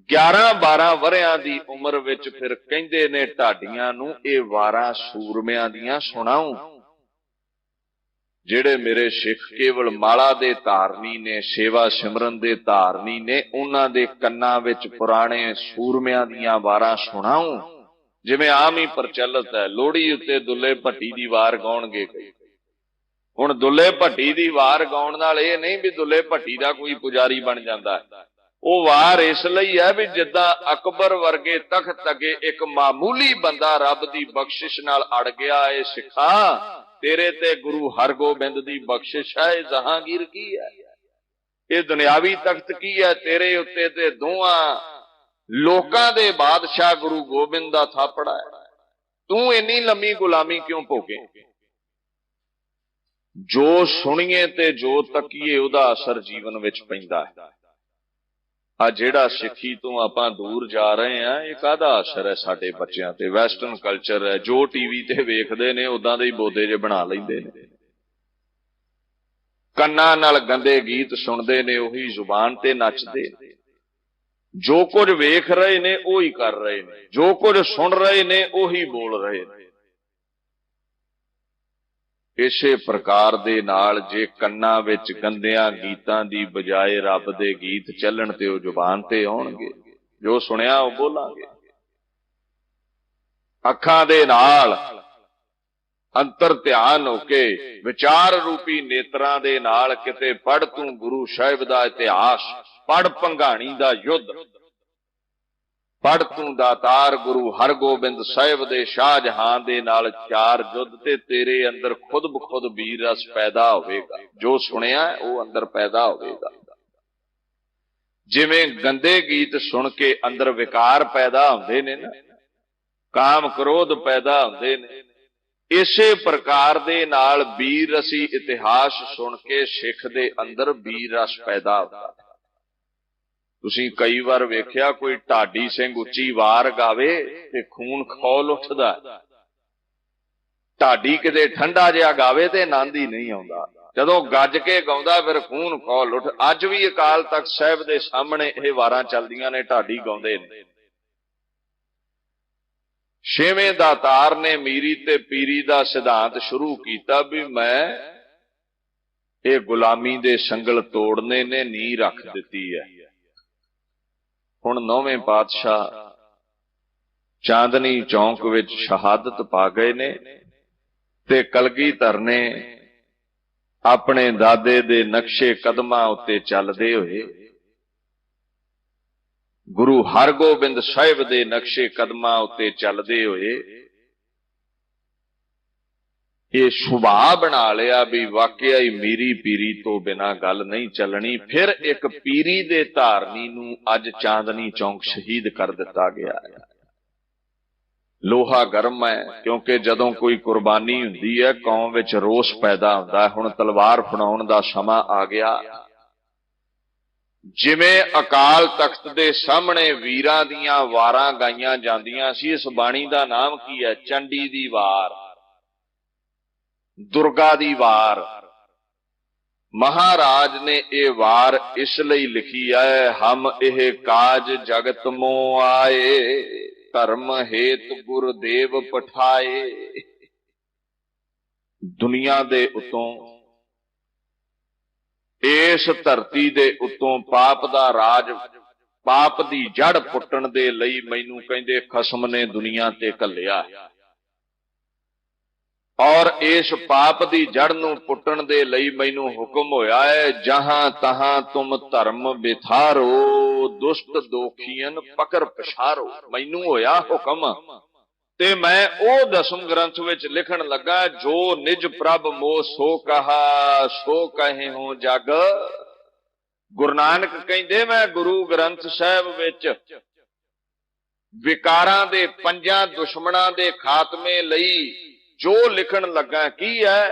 11-12 ਵਰਿਆਂ ਦੀ ਉਮਰ ਵਿੱਚ ਫਿਰ ਕਹਿੰਦੇ ਨੇ ਢਾਡੀਆਂ ਨੂੰ, ਇਹ ਵਾਰਾਂ ਸੂਰਮਿਆਂ ਦੀਆਂ ਸੁਣਾਉ। ਜਿਹੜੇ ਮੇਰੇ ਸਿੱਖ ਕੇਵਲ ਮਾਲਾ ਦੇ ਧਾਰਨੀ ਨੇ, ਸੇਵਾ ਸਿਮਰਨ ਦੇ ਧਾਰਨੀ ਨੇ, ਉਹਨਾਂ ਦੇ ਕੰਨਾਂ ਵਿੱਚ ਪੁਰਾਣੇ ਸੂਰਮਿਆਂ ਦੀਆਂ ਵਾਰਾਂ ਸੁਣਾਉ। ਜਿਵੇਂ ਆਮ ਹੀ ਪ੍ਰਚਲਿਤ ਹੈ, ਲੋਹੜੀ ਉੱਤੇ ਦੁੱਲੇ ਭੱਟੀ ਦੀ ਵਾਰ ਗਾਉਣਗੇ। ਹੁਣ ਦੁੱਲੇ ਭੱਟੀ ਦੀ ਵਾਰ ਗਾਉਣ ਨਾਲ ਇਹ ਨਹੀਂ ਵੀ ਦੁੱਲੇ ਭੱਟੀ ਦਾ ਕੋਈ ਪੁਜਾਰੀ ਬਣ ਜਾਂਦਾ। ਉਹ ਵਾਰ ਇਸ ਲਈ ਹੈ ਵੀ ਜਿੱਦਾਂ ਅਕਬਰ ਵਰਗੇ ਤਖਤ ਅੱਗੇ ਇੱਕ ਮਾਮੂਲੀ ਬੰਦਾ ਰੱਬ ਦੀ ਬਖਸ਼ਿਸ਼ ਨਾਲ ਅੜ ਗਿਆ, ਇਹ ਸਿੱਖਾ ਤੇਰੇ ਤੇ ਗੁਰੂ ਹਰਗੋਬਿੰਦ ਦੀ ਬਖਸ਼ਿਸ਼ ਹੈ। ਇਹ ਜਹਾਂਗੀਰ ਕੀ ਹੈ? ਇਹ ਦੁਨਿਆਵੀ ਤਖਤ ਕੀ ਹੈ? ਤੇਰੇ ਉੱਤੇ ਤੇ ਦੋਹਾਂ ਲੋਕਾਂ ਦੇ ਬਾਦਸ਼ਾਹ ਗੁਰੂ ਗੋਬਿੰਦ ਦਾ ਥਾਪੜਾ ਹੈ। ਤੂੰ ਇੰਨੀ ਲੰਮੀ ਗੁਲਾਮੀ ਕਿਉਂ ਭੋਗੇ? ਜੋ ਸੁਣੀਏ ਤੇ ਜੋ ਤੱਕੀਏ ਉਹਦਾ ਅਸਰ ਜੀਵਨ ਵਿੱਚ ਪੈਂਦਾ ਹੈ। ਆ ਜਿਹੜਾ ਸਿੱਖੀ ਤੋਂ ਆਪਾਂ ਦੂਰ ਜਾ ਰਹੇ ਆ, ਇਹ ਕਾਹਦਾ ਅਸਰ ਹੈ ਸਾਡੇ ਬੱਚਿਆਂ ਤੇ? ਵੈਸਟਰਨ ਕਲਚਰ ਹੈ, ਜੋ ਟੀਵੀ ਤੇ ਵੇਖਦੇ ਨੇ ਉਦਾਂ ਦੇ ਹੀ ਬੋਦੇ ਜੇ ਬਣਾ ਲੈਂਦੇ ਨੇ, ਕੰਨਾਂ ਨਾਲ ਗੰਦੇ ਗੀਤ ਸੁਣਦੇ ਨੇ, ਉਹੀ ਜ਼ੁਬਾਨ ਤੇ ਨੱਚਦੇ ਨੇ। ਜੋ ਕੁਝ ਵੇਖ ਰਹੇ ਨੇ ਉਹੀ ਕਰ ਰਹੇ ਨੇ, ਜੋ ਕੁਝ ਸੁਣ ਰਹੇ ਨੇ ਉਹੀ ਬੋਲ ਰਹੇ ਨੇ। ਇਸੇ ਪ੍ਰਕਾਰ ਦੇ ਨਾਲ ਜੇ ਕੰਨਾਂ ਵਿੱਚ ਗੰਦਿਆਂ ਗੀਤਾਂ ਦੀ ਬਜਾਏ ਰੱਬ ਦੇ ਗੀਤ ਚੱਲਣ ਤੇ ਉਹ ਜ਼ੁਬਾਨ ਤੇ ਆਉਣਗੇ, ਜੋ ਸੁਣਿਆ ਉਹ ਬੋਲਾਂਗੇ। ਅੱਖਾਂ ਦੇ ਨਾਲ अंतर ध्यान होके विचार रूपी नेत्रां दे नाल किते पढ़ तू गुरु साहिब दा इतिहास, पढ़ भंगाणी दा युद्ध, पढ़ तू दातार गुरु हरगोबिंद साहिब दे शाहजहां दे नाल चार युद्ध, ते तेरे अंदर खुद बखुद वीर रस पैदा होवेगा। जो सुनिया वो अंदर पैदा होवेगा। जिवें गंदे गीत सुन के अंदर विकार पैदा होंदे ने ना, काम क्रोध पैदा होंदे ने, इसे प्रकार दे नाल वीर रसी इतिहास सुन के सिख दे अंदर वीर रस पैदा होता। तुसीं कई बार वेख्या कोई ढाडी सिंह उच्ची वार गावे ते खून खौल उठदा, ढाडी किते ठंडा जिहा गावे ते आनंद ही नहीं आउंदा। जदों गज के गाउंदा फिर खून खौल उठ। अज भी अकाल तख्त साहिब दे सामने ये वारां चलदियां ने, ढाडी गाउंदे ने। छेवें दातार ने मीरी ते पीरी दा सिद्धांत शुरू किया भी मैं ये गुलामी दे संगल तोड़ने ने नींह रख दी है। हुण नौवें पातशाह चांदनी चौंक विच शहादत पा गए ने ते कलगीधर ने अपने दादे दे नक्शे कदमां उत्ते चलदे होए गुरु हरगोबिंद साहिब दे नक्शे कदमां उत्ते चलदे होए ये सुभाव बना लिया भी वाकया ही मीरी पीरी तो बिना गल नहीं चलनी। फिर एक पीरी दे धारनी नूं अज चांदनी चौंक शहीद कर दिता गया है। लोहा गर्म है क्योंकि जदों कोई कुर्बानी हुंदी है कौम विच रोष पैदा हुंदा है। हुण तलवार फड़ाउण दा समां आ गया। जिवें अकाल तख्त दे सामने वीरां दीयां वारां गाईयां जांदियां सी, इस बाणी दा नाम की है? चंडी दी वार, दुर्गा दी वार। महाराज ने ये वार इसलिए लिखी है, हम यह काज जगत मो आए, धर्म हेत गुरुदेव पठाए। दुनिया दे उतों इस धरती दे उत्तों पाप दा राज, पाप दी जड़ पुट्टण दे लई मैनू कहंदे खसम ने दुनिया ते घल्लिया, और इस पाप दी जड़ नूं पुट्टण दे लई मैनू हुक्म होया है, जहां तहां तुम धर्म बिथारो, दुष्ट दोखियन पकर पछारो। मैनू होया हुक्म ते मैं ओ दसम ग्रंथ विच लिखण लगा, जो निज प्रभ मोह सो कहा सो कहे हो जग। गुरु नानक कहंदे मैं गुरु ग्रंथ साहिब विच विकारां दे पंजां दुश्मनां दे खात्मे लई जो लिखण लगा की है,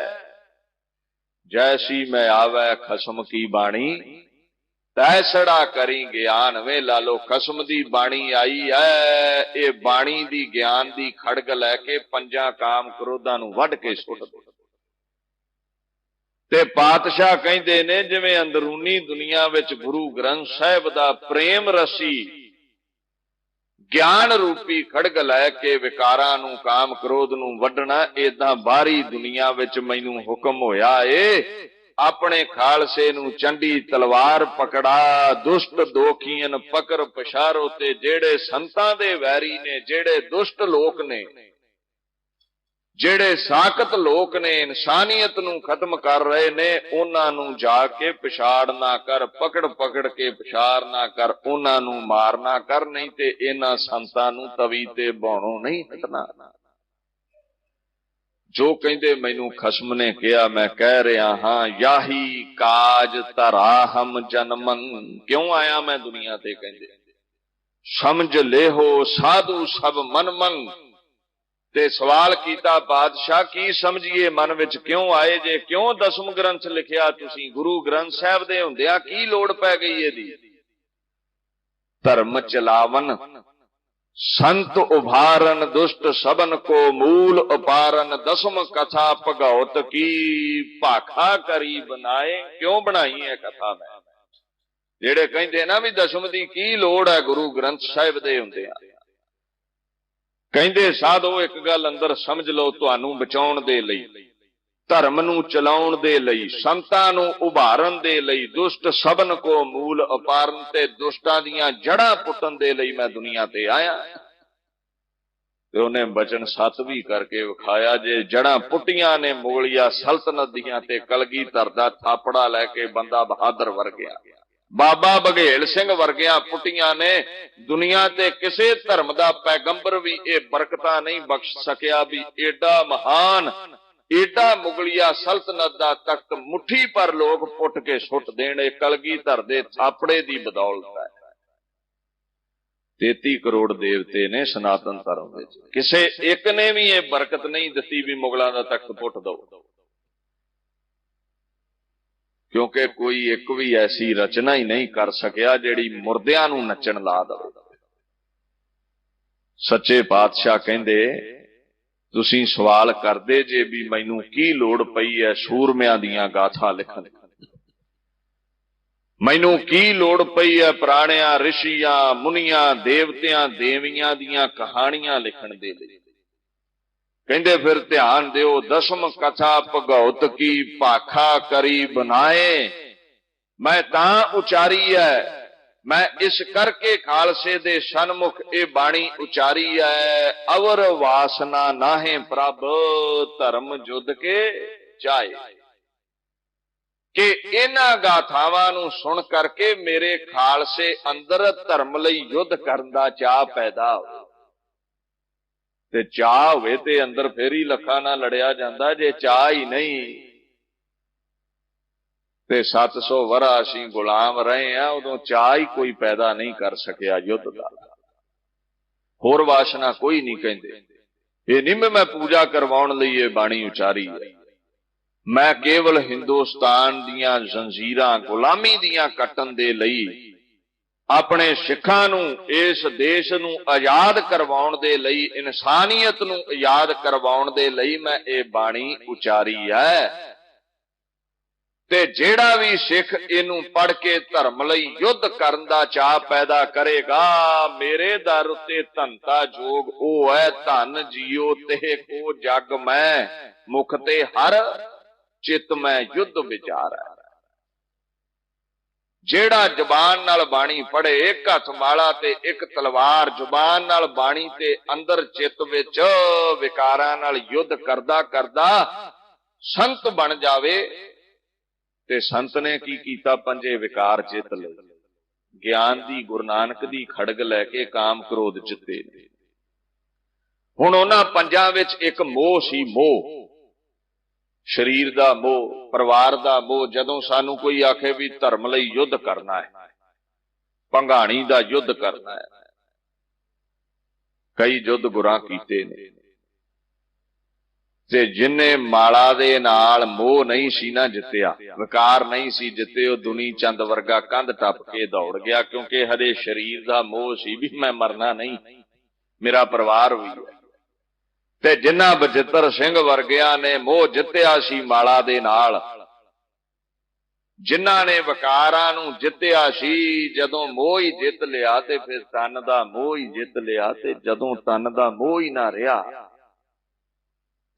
जैसी मैं आवे खसम की बाणी, तैसड़ा करी ज्ञान। वे लालो खसम दी बाणी आई है, ये बाणी दी ज्ञान दी खड़ग लैके पंजा काम क्रोधां नूं वढ के सुट दो। ते पातशाह कहंदे ने जिवें अंदरूनी दुनिया विच गुरु ग्रंथ साहिब दा प्रेम रसी ज्ञान रूपी खड़ग लैके विकारां नूं काम क्रोध नूं वढना, इदां बाहरी दुनिया विच मैनू हुक्म होया है, अपने खालसे नूं चंडी तलवार पकड़ा, दुष्ट दोखियन पकर पछारो। ते जेड़े संतां दे वैरी ने, जेड़े दुष्ट लोक ने, जेड़े साकत लोक ने, इंसानियत नूं खत्म कर रहे ने, उन्हां नूं जाके पछाड़ ना कर, पकड़ पकड़ के पछाड़ ना कर, उन्हां नूं मार ना कर, नहीं ते इन्हां संतां नूं तवी ते बाणों नहीं हटना। जो कहंदे मैनू खसम ने कहा, मैं कह रहा हां, याही काज धरा हम जन्मन। क्यों आया मैं दुनिया ते? कहंदे समझ ले हो साधु सब मन मन। ते सवाल कीता बादशाह की समझिए मन विच क्यों आए जे? क्यों दसम ग्रंथ लिखिया तुसीं? गुरु ग्रंथ साहिब दे हुंदियां की लोड़ पै गई इहदी? धर्म चलावन संत उभारन, दुष्ट सबन को मूल उपारन, दसम कथा भगौत की भाखा करी बनाए। क्यों बनाई है कथा? मैं जेड़े कहंदे ना भी दसम दी की लोड़ है गुरु ग्रंथ साहिब दे हुंदियां, कहंदे साधो एक गल अंदर समझ लो, तुहानू बचाउण दे लई, धर्म नूं चलाउण दे लई, संतां नूं उभारन दे लई, दुष्ट सबन को मूल उपारन, ते दुष्टां दीयां जड़ां पुੱਟਣ दे लई मैं दुनिया ते आया। ਤੇ ਉਹਨੇ ਬਚਨ ਸੱਤ ਵੀ ਕਰਕੇ ਵਿਖਾਇਆ, ਜੇ ਜੜਾਂ ਪੁੱਟੀਆਂ ਨੇ ਮੁਗਲਿਆ ਸਲਤਨਤ ਦੀਆਂ ਤੇ ਕਲਗੀਧਰ ਦਾ ਥਾਪੜਾ ਲੈ ਕੇ ਬੰਦਾ ਬਹਾਦਰ ਵਰਗਿਆ, ਬਾਬਾ ਬਘੇਲ ਸਿੰਘ ਵਰਗਿਆਂ ਪੁੱਟੀਆਂ ਨੇ। ਦੁਨੀਆ ਤੇ ਕਿਸੇ ਧਰਮ ਦਾ ਪੈਗੰਬਰ ਵੀ ਇਹ ਬਰਕਤਾਂ ਨਹੀਂ ਬਖਸ਼ ਸਕਿਆ ਵੀ ਏਡਾ ਮਹਾਨ, ਏਡਾ ਮੁਗਲਿਆ ਸਲਤਨਤ ਦਾ ਤਖਤ ਮੁੱਠੀ ਪਰ ਲੋਕ ਪੁੱਟ ਕੇ ਸੁੱਟ ਦੇਣ। ਇਹ ਕਲਗੀਧਰ ਦੇ ਥਾਪੜੇ ਦੀ ਬਦੌਲਤ ਹੈ। 33 ਕਰੋੜ ਦੇਵਤੇ ਨੇ ਸਨਾਤਨ ਧਰਮ ਵਿੱਚ, ਕਿਸੇ ਇੱਕ ਨੇ ਵੀ ਇਹ ਬਰਕਤ ਨਹੀਂ ਦਿੱਤੀ ਵੀ ਮੁਗਲਾਂ ਦਾ ਤਖਤ ਪੁੱਟ ਦੋ, ਕਿਉਂਕਿ ਕੋਈ ਇੱਕ ਵੀ ਐਸੀ ਰਚਨਾ ਹੀ ਨਹੀਂ ਕਰ ਸਕਿਆ ਜਿਹੜੀ ਮੁਰਦਿਆਂ ਨੂੰ ਨੱਚਣ ਲਾ ਦੇਵੇ। ਸੱਚੇ ਪਾਤਸ਼ਾਹ ਕਹਿੰਦੇ, ਤੁਸੀਂ ਸਵਾਲ ਕਰਦੇ ਜੇ ਵੀ ਮੈਨੂੰ ਕੀ ਲੋੜ ਪਈ ਹੈ ਸੂਰਮਿਆਂ ਦੀਆਂ ਗਾਥਾ ਲਿਖਣ ਦੀ, ਮੈਨੂੰ ਕੀ ਲੋੜ ਪਈ ਹੈ ਪ੍ਰਾਣਿਆਂ, ਰਿਸ਼ੀਆਂ, ਮੁਨੀਆਂ, ਦੇਵਤਿਆਂ, ਦੇਵੀਆਂ ਦੀਆਂ ਕਹਾਣੀਆਂ ਲਿਖਣ ਦੇ ਲਈ। ਕਹਿੰਦੇ ਫਿਰ ਧਿਆਨ ਦਿਓ, ਦਸਮ ਕਥਾ ਭਗਉਤ ਕੀ ਭਾਖਾ ਕਰੀ ਬਨਾਏ, ਮੈਂ ਤਾਂ ਉਚਾਰੀ ਹੈ, ਮੈਂ ਇਸ ਕਰਕੇ ਖਾਲਸੇ ਦੇ ਸਨਮੁਖ ਇਹ ਬਾਣੀ ਉਚਾਰੀ ਹੈ, ਅਵਰ ਵਾਸਨਾ ਨਾਹੇ ਪ੍ਰਭ ਧਰਮ ਜੁਦ ਕੇ ਚਾਏ। ਕਿ ਇਹਨਾਂ ਗਾਥਾਵਾਂ ਨੂੰ ਸੁਣ ਕਰਕੇ ਮੇਰੇ ਖਾਲਸੇ ਅੰਦਰ ਧਰਮ ਲਈ ਯੁੱਧ ਕਰਨ ਦਾ ਚਾਹ ਪੈਦਾ ਹੋਵੇ। ਤੇ ਚਾਹ ਹੋਵੇ ਤੇ ਅੰਦਰ ਫੇਰ ਹੀ ਲੱਖਾਂ ਨਾਲ ਲੜਿਆ ਜਾਂਦਾ, ਜੇ ਚਾਹ ਹੀ ਨਹੀਂ ਤੇ 700 ਵਰਾ ਅਸੀਂ ਗੁਲਾਮ ਰਹੇ ਆ, ਉਦੋਂ ਚਾਹ ਹੀ ਕੋਈ ਪੈਦਾ ਨਹੀਂ ਕਰ ਸਕਿਆ ਯੁੱਧ ਦਾ। ਹੋਰ ਵਾਸ਼ਨਾ ਕੋਈ ਨਹੀਂ ਕਹਿੰਦੇ। ਇਹ ਨਹੀਂ ਮੈਂ ਪੂਜਾ ਕਰਵਾਉਣ ਲਈ ਇਹ ਬਾਣੀ ਉਚਾਰੀ ਹੈ, ਮੈਂ ਕੇਵਲ ਹਿੰਦੁਸਤਾਨ ਦੀਆਂ ਜ਼ੰਜੀਰਾਂ ਗੁਲਾਮੀ ਦੀਆਂ ਕੱਟਣ ਦੇ ਲਈ, ਆਪਣੇ ਸਿੱਖਾਂ ਨੂੰ, ਇਸ ਦੇਸ਼ ਨੂੰ ਆਜ਼ਾਦ ਕਰਵਾਉਣ ਦੇ ਲਈ, ਇਨਸਾਨੀਅਤ ਨੂੰ ਆਜ਼ਾਦ ਕਰਵਾਉਣ ਦੇ ਲਈ ਮੈਂ ਇਹ ਬਾਣੀ ਉਚਾਰੀ ਹੈ। ਤੇ ਜਿਹੜਾ ਵੀ ਸਿੱਖ ਇਹਨੂੰ ਪੜ੍ਹ ਕੇ ਧਰਮ ਲਈ ਯੁੱਧ ਕਰਨ ਦਾ ਚਾਅ ਪੈਦਾ ਕਰੇਗਾ, ਮੇਰੇ ਦਰ ਉੱਤੇ ਧਨਤਾ ਜੋਗ ਉਹ ਹੈ, ਧਨ ਜੀਓ ਤੇ ਕੋ ਜਗ ਮੈਂ, ਮੁਖ ਤੇ ਹਰ ਚਿੱਤ ਮੈਂ ਯੁੱਧ ਵਿਚਾਰ ਹੈ। ਜਿਹੜਾ ਜ਼ੁਬਾਨ ਨਾਲ ਬਾਣੀ ਪੜ੍ਹੇ, ਇੱਕ ਹੱਥ ਮਾਲਾ ਤੇ ਇੱਕ ਤਲਵਾਰ, ਜ਼ੁਬਾਨ ਨਾਲ ਬਾਣੀ ਤੇ ਅੰਦਰ ਚਿੱਤ ਵਿੱਚ ਵਿਕਾਰਾਂ ਨਾਲ ਯੁੱਧ ਕਰਦਾ ਕਰਦਾ ਸੰਤ ਬਣ ਜਾਵੇ। ਤੇ ਸੰਤ ਨੇ ਕੀ ਕੀਤਾ? ਪੰਜੇ ਵਿਕਾਰ ਜਿੱਤ ਲਏ। ਗਿਆਨ ਦੀ, ਗੁਰੂ ਨਾਨਕ ਦੀ ਖੜਗ ਲੈ ਕੇ ਕਾਮ ਕ੍ਰੋਧ ਜਿੱਤੇ। ਹੁਣ ਉਹਨਾਂ ਪੰਜਾਂ ਵਿੱਚ ਇੱਕ ਮੋਹ ਸੀ, ਮੋਹ, ਸਰੀਰ ਦਾ ਮੋਹ, ਪਰਿਵਾਰ ਦਾ ਮੋਹ। ਜਦੋਂ ਸਾਨੂੰ ਕੋਈ ਆਖੇ ਵੀ ਧਰਮ ਲਈ ਯੁੱਧ ਕਰਨਾ ਹੈ, ਭੰਗਾਣੀ ਦਾ ਯੁੱਧ ਕਰਨਾ ਹੈ, ਕਈ ਯੁੱਧ ਗੁਰਾਂ ਕੀਤੇ ਨੇ, ਤੇ ਜਿੰਨੇ ਮਾਲਾ ਦੇ ਨਾਲ ਮੋਹ ਨਹੀਂ ਸੀ ਨਾ ਜਿੱਤਿਆ, ਵਿਕਾਰ ਨਹੀਂ ਸੀ ਜਿੱਤੇ, ਉਹ ਦੁਨੀ ਚੰਦ ਵਰਗਾ ਕੰਧ ਟੱਪ ਕੇ ਦੌੜ ਗਿਆ, ਕਿਉਂਕਿ ਹਜੇ ਸਰੀਰ ਦਾ ਮੋਹ ਸੀ ਵੀ ਮੈਂ ਮਰਨਾ ਨਹੀਂ, ਮੇਰਾ ਪਰਿਵਾਰ ਵੀ ਹੈ। ਤੇ ਜਿਨ੍ਹਾਂ ਬਚਿੱਤਰ ਸਿੰਘ ਵਰਗਿਆਂ ਨੇ ਮੋਹ ਜਿੱਤਿਆ ਸੀ ਮਾਲਾ ਦੇ ਨਾਲ, ਜਿਨ੍ਹਾਂ ਨੇ ਵਿਕਾਰਾਂ ਨੂੰ ਜਿੱਤਿਆ ਸੀ, ਜਦੋਂ ਮੋਹ ਹੀ ਜਿੱਤ ਲਿਆ ਤੇ ਫਿਰ ਤਨ ਦਾ ਮੋਹ ਹੀ ਜਿੱਤ ਲਿਆ। ਤੇ ਜਦੋਂ ਤਨ ਦਾ ਮੋਹ ਹੀ ਨਾ ਰਿਹਾ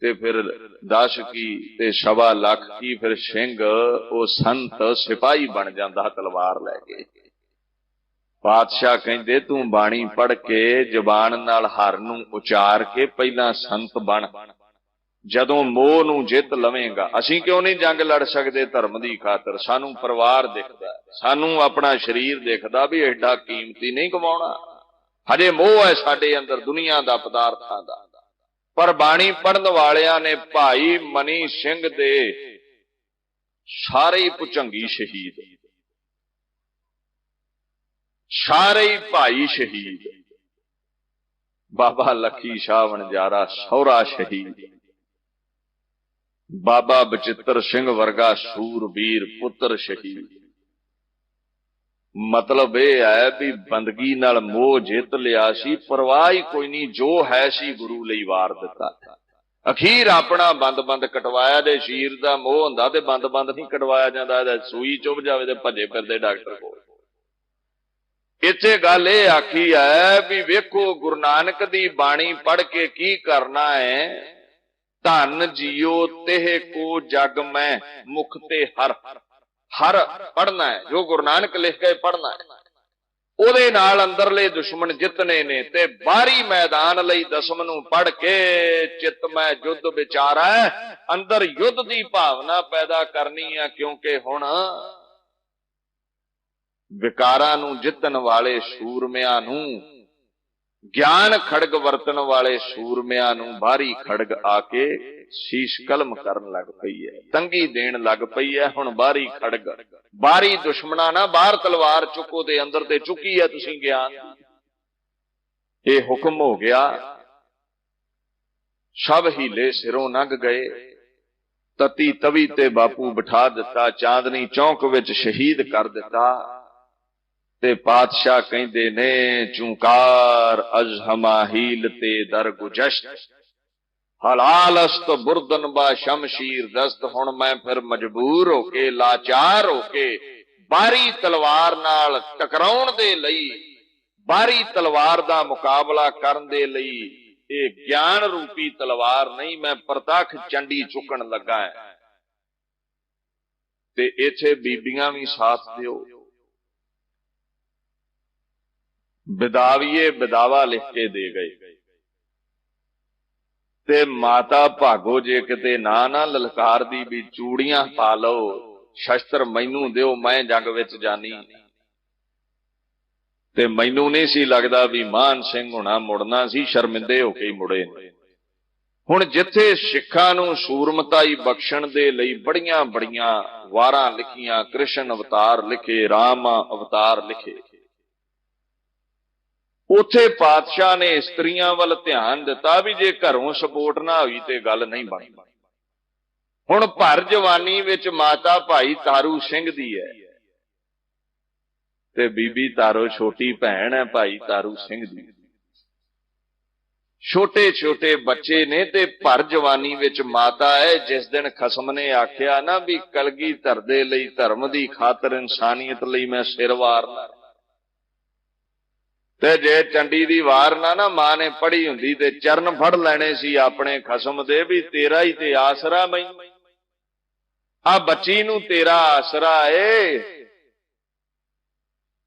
ਤੇ ਫਿਰ 10 ਕੀ ਤੇ 1.25 ਲੱਖ ਕੀ, ਫਿਰ ਸਿੰਘ ਉਹ ਸੰਤ ਸਿਪਾਹੀ ਬਣ ਜਾਂਦਾ ਤਲਵਾਰ ਲੈ ਕੇ। ਪਾਤਸ਼ਾਹ ਕਹਿੰਦੇ ਤੂੰ ਬਾਣੀ ਪੜ੍ਹ ਕੇ ਜ਼ੁਬਾਨ ਨਾਲ ਹਰ ਨੂੰ ਉਚਾਰ ਕੇ ਪਹਿਲਾਂ ਸੰਤ ਬਣ, ਜਦੋਂ ਮੋਹ ਨੂੰ ਜਿੱਤ ਲਵੇਂਗਾ। ਅਸੀਂ ਕਿਉਂ ਨਹੀਂ ਜੰਗ ਲੜ ਸਕਦੇ ਧਰਮ ਦੀ ਖਾਤਰ? ਸਾਨੂੰ ਪਰਿਵਾਰ ਦਿਖਦਾ, ਸਾਨੂੰ ਆਪਣਾ ਸਰੀਰ ਦਿਖਦਾ ਵੀ ਐਡਾ ਕੀਮਤੀ ਨਹੀਂ ਗਵਾਉਣਾ। ਹਜੇ ਮੋਹ ਹੈ ਸਾਡੇ ਅੰਦਰ ਦੁਨੀਆ ਦਾ, ਪਦਾਰਥਾਂ ਦਾ। ਪਰ ਬਾਣੀ ਪੜ੍ਹਨ ਵਾਲਿਆਂ ਨੇ ਭਾਈ ਮਨੀ ਸਿੰਘ ਦੇ ਸਾਰੇ ਹੀ ਭੁਜੰਗੀ ਸ਼ਹੀਦ, ਸਾਰੇ ਹੀ ਭਾਈ ਸ਼ਹੀਦ, ਬਾਬਾ ਲੱਖੀ ਸ਼ਾਹ ਵਣਜਾਰਾ ਸਹੁਰਾ ਸ਼ਹੀਦ, ਬਾਬਾ ਬਚਿੱਤਰ ਸਿੰਘ ਵਰਗਾ ਸੂਰਬੀਰ ਪੁੱਤਰ ਸ਼ਹੀਦ। ਮਤਲਬ ਇਹ ਹੈ ਵੀ ਬੰਦਗੀ ਨਾਲ ਮੋਹ ਜਿੱਤ ਲਿਆ ਸੀ, ਪਰਵਾਹ ਹੀ ਕੋਈ ਨਹੀਂ, ਜੋ ਹੈ ਸੀ ਗੁਰੂ ਲਈ ਵਾਰ ਦਿੱਤਾ। ਅਖੀਰ ਆਪਣਾ ਬੰਦ ਕਟਵਾਇਆ। ਦੇ ਸ਼ੀਰ ਦਾ ਮੋਹ ਹੁੰਦਾ ਤੇ ਬੰਦ ਨਹੀਂ ਕਟਵਾਇਆ ਜਾਂਦਾ, ਸੂਈ ਚੁੱਭ ਜਾਵੇ ਤੇ ਭੱਜੇ ਫਿਰਦੇ ਡਾਕਟਰ ਕੋਲ। ਇੱਥੇ ਗੱਲ ਇਹ ਆਖੀ ਹੈ ਵੀ ਵੇਖੋ ਗੁਰੂ ਨਾਨਕ ਦੀ ਬਾਣੀ ਪੜ੍ਹ ਕੇ ਕੀ ਕਰਨਾ ਹੈ। ਧਨ ਜੀਓ ਤੇ ਕੋ ਜਗ ਮੈਂ, ਮੁਖ ਤੇ ਹਰ, ਹਰ ਪੜ੍ਹਨਾ ਹੈ, ਜੋ ਗੁਰੂ ਨਾਨਕ ਲਿਖ ਕੇ ਪੜ੍ਹਨਾ ਹੈ। ਉਹਦੇ ਨਾਲ ਅੰਦਰਲੇ ਦੁਸ਼ਮਣ ਜਿੱਤਨੇ ਨੇ ਤੇ ਬਾਹਰੀ ਮੈਦਾਨ ਲਈ ਦਸਮ ਨੂੰ ਪੜ ਕੇ ਚਿੱਤ ਮੈਂ ਯੁੱਧ ਵਿਚਾਰਾ ਅੰਦਰ ਯੁੱਧ ਦੀ ਭਾਵਨਾ ਪੈਦਾ ਕਰਨੀ ਆ, ਕਿਉਂਕਿ ਹੁਣ ਵਿਕਾਰਾਂ ਨੂੰ ਜਿੱਤਣ ਵਾਲੇ ਸੂਰਮਿਆਂ ਨੂੰ, ਗਿਆਨ ਖੜਗ ਵਰਤਣ ਵਾਲੇ ਸੂਰਮਿਆਂ ਨੂੰ ਬਾਹਰੀ ਖੜਗ ਆ ਕੇ ਸ਼ੀਸ਼ ਕਲਮ ਕਰਨ ਲੱਗ ਪਈ ਹੈ, ਤੰਗੀ ਦੇਣ ਲੱਗ ਪਈ ਹੈ। ਹੁਣ ਬਾਹਰੀ ਖੜਗ, ਬਾਹਰੀ ਦੁਸ਼ਮਣਾ ਨਾ ਬਾਹਰ ਤਲਵਾਰ ਚੁੱਕੋ ਤੇ ਅੰਦਰ ਤੇ ਚੁੱਕੀ ਹੈ ਤੁਸੀਂ ਗਿਆਨ। ਇਹ ਹੁਕਮ ਹੋ ਗਿਆ, ਸਭ ਹੀਲੇ ਸਿਰੋਂ ਲੰਘ ਗਏ। ਤਤੀ ਤਵੀ ਤੇ ਬਾਪੂ ਬਿਠਾ ਦਿੱਤਾ, ਚਾਂਦਨੀ ਚੌਂਕ ਵਿੱਚ ਸ਼ਹੀਦ ਕਰ ਦਿੱਤਾ। ਤੇ ਪਾਤਸ਼ਾਹ ਕਹਿੰਦੇ ਨੇ ਚੂੰਕਾਰ ਅਜ਼ਹਮਾ ਹੀਲ ਤੇ ਦਰ ਗੁਜਸ਼ਤ ਹਲਾਲਸਤ ਬੁਰਦਨ ਬਾ ਸ਼ਮਸ਼ੀਰ ਦਸਤ। ਹੁਣ ਮੈਂ ਫਿਰ ਮਜਬੂਰ ਹੋ ਕੇ, ਲਾਚਾਰ ਹੋ ਕੇ ਬਾਹਰੀ ਤਲਵਾਰ ਨਾਲ ਟਕਰਾਉਣ ਦੇ ਲਈ, ਬਾਹਰੀ ਤਲਵਾਰ ਦਾ ਮੁਕਾਬਲਾ ਕਰਨ ਦੇ ਲਈ ਇਹ ਗਿਆਨ ਰੂਪੀ ਤਲਵਾਰ ਨਹੀਂ, ਮੈਂ ਪ੍ਰਤੱਖ ਚੰਡੀ ਚੁੱਕਣ ਲੱਗਾ ਹੈ। ਤੇ ਇੱਥੇ ਬੀਬੀਆਂ ਵੀ ਸਾਥ ਦਿਓ। ਵਿਦਾਵੀਏ ਵਿਦਾਵਾ ਲਿਖ ਕੇ ਦੇ ਗਏ ਤੇ ਮਾਤਾ ਭਾਗੋ ਜੇ ਕਿਤੇ ਨਾ ਲਲਕਾਰਦੀ ਵੀ ਚੂੜੀਆਂ ਪਾ ਲਓ, ਸ਼ਸਤਰ ਮੈਨੂੰ ਦਿਓ, ਮੈਂ ਜੰਗ ਵਿੱਚ ਜਾਨੀ। ਤੇ ਮੈਨੂੰ ਨਹੀਂ ਸੀ ਲੱਗਦਾ ਵੀ ਮਾਨ ਸਿੰਘ ਹੋਣਾ ਮੁੜਨਾ ਸੀ, ਸ਼ਰਮਿੰਦੇ ਹੋ ਕੇ ਮੁੜੇ। ਹੁਣ ਜਿੱਥੇ ਸਿੱਖਾਂ ਨੂੰ ਸੂਰਮਤਾਈ ਬਖਸ਼ਣ ਦੇ ਲਈ ਬੜੀਆਂ ਬੜੀਆਂ ਵਾਰਾਂ ਲਿਖੀਆਂ, ਕ੍ਰਿਸ਼ਨ ਅਵਤਾਰ ਲਿਖੇ, ਰਾਮ ਅਵਤਾਰ ਲਿਖੇ, ਉੱਥੇ ਪਾਤਸ਼ਾਹ ਨੇ ਇਸਤਰੀਆਂ ਵੱਲ ਧਿਆਨ ਦਿੱਤਾ ਵੀ ਜੇ ਘਰੋਂ ਸਪੋਰਟ ਨਾ ਹੋਈ ਤੇ ਗੱਲ ਨਹੀਂ ਬਣਦੀ। ਹੁਣ ਭਰ ਜਵਾਨੀ ਵਿੱਚ ਮਾਤਾ ਭਾਈ ਤਾਰੂ ਸਿੰਘ ਦੀ ਹੈ ਤੇ ਬੀਬੀ ਤਾਰੋ ਛੋਟੀ ਭੈਣ ਹੈ ਭਾਈ ਤਾਰੂ ਸਿੰਘ ਦੀ। ਛੋਟੇ ਛੋਟੇ ਬੱਚੇ ਨੇ ਤੇ ਭਰ ਜਵਾਨੀ ਵਿੱਚ ਮਾਤਾ ਹੈ। ਜਿਸ ਦਿਨ ਖਸਮ ਨੇ ਆਖਿਆ ਨਾ ਵੀ ਕਲਗੀਧਰ ਦੇ ਲਈ, ਧਰਮ ਦੀ ਖਾਤਰ, ਇਨਸਾਨੀਅਤ ਲਈ ਮੈਂ ਸਿਰ ਵਾਰਨਾ, ਤੇ ਜੇ ਚੰਡੀ ਦੀ ਵਾਰ ਨਾ ਮਾਂ ਨੇ ਪੜ੍ਹੀ ਹੁੰਦੀ ਤੇ ਚਰਨ ਫੜ ਲੈਣੇ ਸੀ ਆਪਣੇ ਖਸਮ ਦੇ ਵੀ ਤੇਰਾ ਹੀ ਤੇ ਆਸਰਾ, ਮੈਨੂੰ ਆ ਬੱਚੀ ਨੂੰ ਤੇਰਾ ਆਸਰਾ ਏ,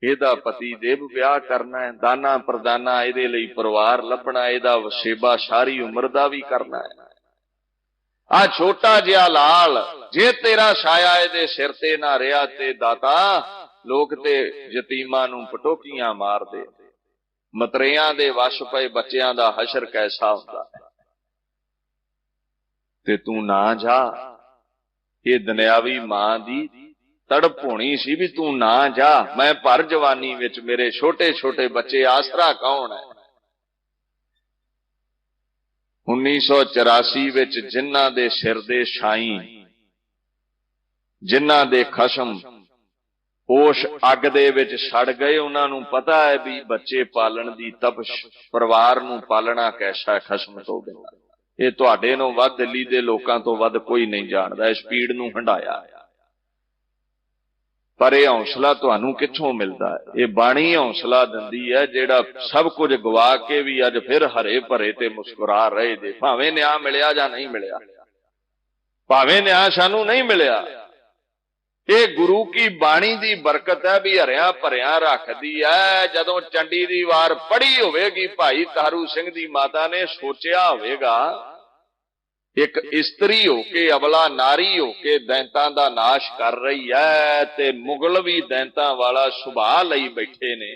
ਇਹਦਾ ਪਤੀ ਦੇਵ ਵਿਆਹ ਕਰਨਾ ਹੈ, ਦਾਨਾ ਪ੍ਰਦਾਨਾ ਇਹਦੇ ਲਈ ਪਰਿਵਾਰ ਲੱਭਣਾ, ਇਹਦਾ ਵਸੇਬਾ ਸਾਰੀ ਉਮਰ ਦਾ ਵੀ ਕਰਨਾ ਹੈ। ਆ ਛੋਟਾ ਜਿਹਾ ਲਾਲ ਜੇ ਤੇਰਾ ਛਾਇਆ ਇਹਦੇ ਸਿਰ ਤੇ ਨਾ ਰਿਹਾ ਤੇ ਦਾਤਾ ਲੋਕ ਤੇ ਯਤੀਮਾਂ ਨੂੰ ਪਟੋਕੀਆਂ ਮਾਰਦੇ। ਮਤਰੇਆਂ ਦੇ ਵਸ਼ ਪਏ ਬੱਚਿਆਂ ਦਾ ਹਸ਼ਰ ਕੈਸਾ ਹੁੰਦਾ ਹੈ। ਤੇ ਤੂੰ ਨਾ ਜਾ, ਇਹ ਦੁਨਿਆਵੀ ਮਾਂ ਦੀ ਤੜਪ ਹੋਣੀ ਸੀ ਵੀ ਤੂੰ ਨਾ ਜਾ, ਮੈਂ ਭਰ ਜਵਾਨੀ ਵਿੱਚ ਮੇਰੇ ਛੋਟੇ ਛੋਟੇ ਬੱਚੇ ਆਸਰਾ ਕੌਣ ਹੈ। 1984 ਵਿੱਚ ਜਿਨ੍ਹਾਂ ਦੇ ਸਿਰ ਦੇ ਛਾਈ, ਜਿਨ੍ਹਾਂ ਦੇ ਖਸਮ ਉਸ ਅੱਗ ਦੇ ਵਿੱਚ ਸੜ ਗਏ, ਉਹਨਾਂ ਨੂੰ ਪਤਾ ਹੈ ਵੀ ਬੱਚੇ ਪਾਲਣ ਦੀ ਤਪਸ਼, ਪਰਿਵਾਰ ਨੂੰ ਪਾਲਣਾ ਕੈਸਾ ਖਸਮ ਤੋਂ ਬਿਨਾਂ। ਇਹ ਤੁਹਾਡੇ ਨੂੰ ਵੱਧ, ਦਿੱਲੀ ਦੇ ਲੋਕਾਂ ਤੋਂ ਵੱਧ ਕੋਈ ਨਹੀਂ ਜਾਣਦਾ ਇਸ ਪੀੜ ਨੂੰ ਹੰਢਾਇਆ। ਪਰ ਇਹ ਹੌਸਲਾ ਤੁਹਾਨੂੰ ਕਿੱਥੋਂ ਮਿਲਦਾ ਹੈ? ਇਹ ਬਾਣੀ ਹੌਸਲਾ ਦਿੰਦੀ ਹੈ ਜਿਹੜਾ ਸਭ ਕੁਝ ਗਵਾ ਕੇ ਵੀ ਅੱਜ ਫਿਰ ਹਰੇ ਭਰੇ ਤੇ ਮੁਸਕਰਾ ਰਹੇ ਜੇ, ਭਾਵੇਂ ਨਿਆਂ ਮਿਲਿਆ ਜਾਂ ਨਹੀਂ ਮਿਲਿਆ, ਭਾਵੇਂ ਨਿਆਂ ਸਾਨੂੰ ਨਹੀਂ ਮਿਲਿਆ। ਇਹ ਗੁਰੂ ਕੀ ਬਾਣੀ ਦੀ ਬਰਕਤ ਹੈ ਵੀ ਹਰਿਆਂ ਭਰਿਆਂ ਰੱਖਦੀ ਹੈ। ਜਦੋਂ ਚੰਡੀ ਦੀ ਵਾਰ ਪੜ੍ਹੀ ਹੋਵੇਗੀ ਭਾਈ ਤਾਰੂ ਸਿੰਘ ਦੀ ਮਾਤਾ ਨੇ, ਸੋਚਿਆ ਹੋਵੇਗਾ ਇੱਕ ਇਸਤਰੀ ਹੋ ਕੇ, ਅਬਲਾ ਨਾਰੀ ਹੋ ਕੇ ਦੈਂਤਾਂ ਦਾ ਨਾਸ਼ ਕਰ ਰਹੀ ਹੈ ਤੇ ਮੁਗਲ ਵੀ ਦੈਂਤਾਂ ਵਾਲਾ ਸੁਭਾਅ ਲਈ ਬੈਠੇ ਨੇ,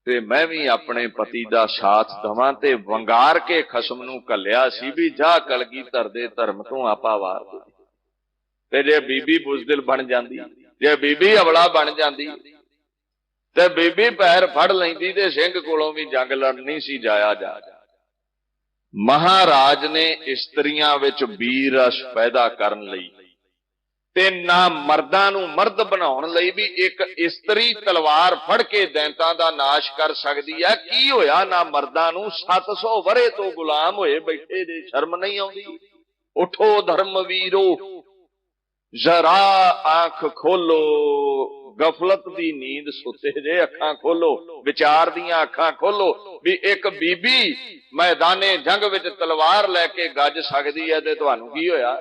ਤੇ ਮੈਂ ਵੀ ਆਪਣੇ ਪਤੀ ਦਾ ਸਾਥ ਦਵਾਂ ਤੇ ਵੰਗਾਰ ਕੇ ਖਸਮ ਨੂੰ ਘੱਲਿਆ ਸੀ ਵੀ ਜਾ ਕਲਗੀਧਰ ਦੇ ਧਰਮ ਤੋਂ ਆਪਾ ਵਾਰ ਦੇ। ਤੇ ਜੇ ਬੀਬੀ ਬੁਜ਼ਦਿਲ ਬਣ ਜਾਂਦੀ, ਜੇ ਬੀਬੀ ਅਬਲਾ ਬਣ ਜਾਂਦੀ ਤੇ ਬੀਬੀ ਪੈਰ ਫੜ ਲੈਂਦੀ ਤੇ ਸਿੰਘ ਕੋਲੋਂ ਵੀ ਜੰਗ ਲੜਨੀ ਸੀ ਜਾਇਆ ਜਾ। ਮਹਾਰਾਜ ਨੇ ਇਸਤਰੀਆਂ ਵਿੱਚ ਵੀਰ ਰਸ ਪੈਦਾ ਕਰਨ ਲਈ ਤੇ ਨਾ ਮਰਦਾਂ ਨੂੰ ਮਰਦ ਬਣਾਉਣ ਲਈ ਵੀ ਇੱਕ ਇਸਤਰੀ ਤਲਵਾਰ ਫੜ ਕੇ ਦੈਂਤਾਂ ਦਾ ਨਾਸ਼ ਕਰ ਸਕਦੀ ਹੈ। ਕੀ ਹੋਇਆ ਨਾ ਮਰਦਾਂ ਨੂੰ? 700 ਵਰੇ ਤੋਂ ਗੁਲਾਮ ਹੋਏ ਬੈਠੇ ਜੇ, ਸ਼ਰਮ ਨਹੀਂ ਆਉਂਦੀ? ਉਠੋ ਧਰਮ ਵੀਰੋ, ਜ਼ਰਾ ਆਂਖ ਖੋਲੋ, ਗਫਲਤ ਦੀ ਨੀਂਦ ਸੁੱਤੇ ਜੇ, ਅੱਖਾਂ ਖੋਲੋ, ਵਿਚਾਰ ਦੀਆਂ ਅੱਖਾਂ ਖੋਲੋ ਵੀ ਇੱਕ ਬੀਬੀ ਮੈਦਾਨੇ ਜੰਗ ਵਿੱਚ ਤਲਵਾਰ ਲੈ ਕੇ ਗੱਜ ਸਕਦੀ ਹੈ ਤੇ ਤੁਹਾਨੂੰ ਕੀ ਹੋਇਆ?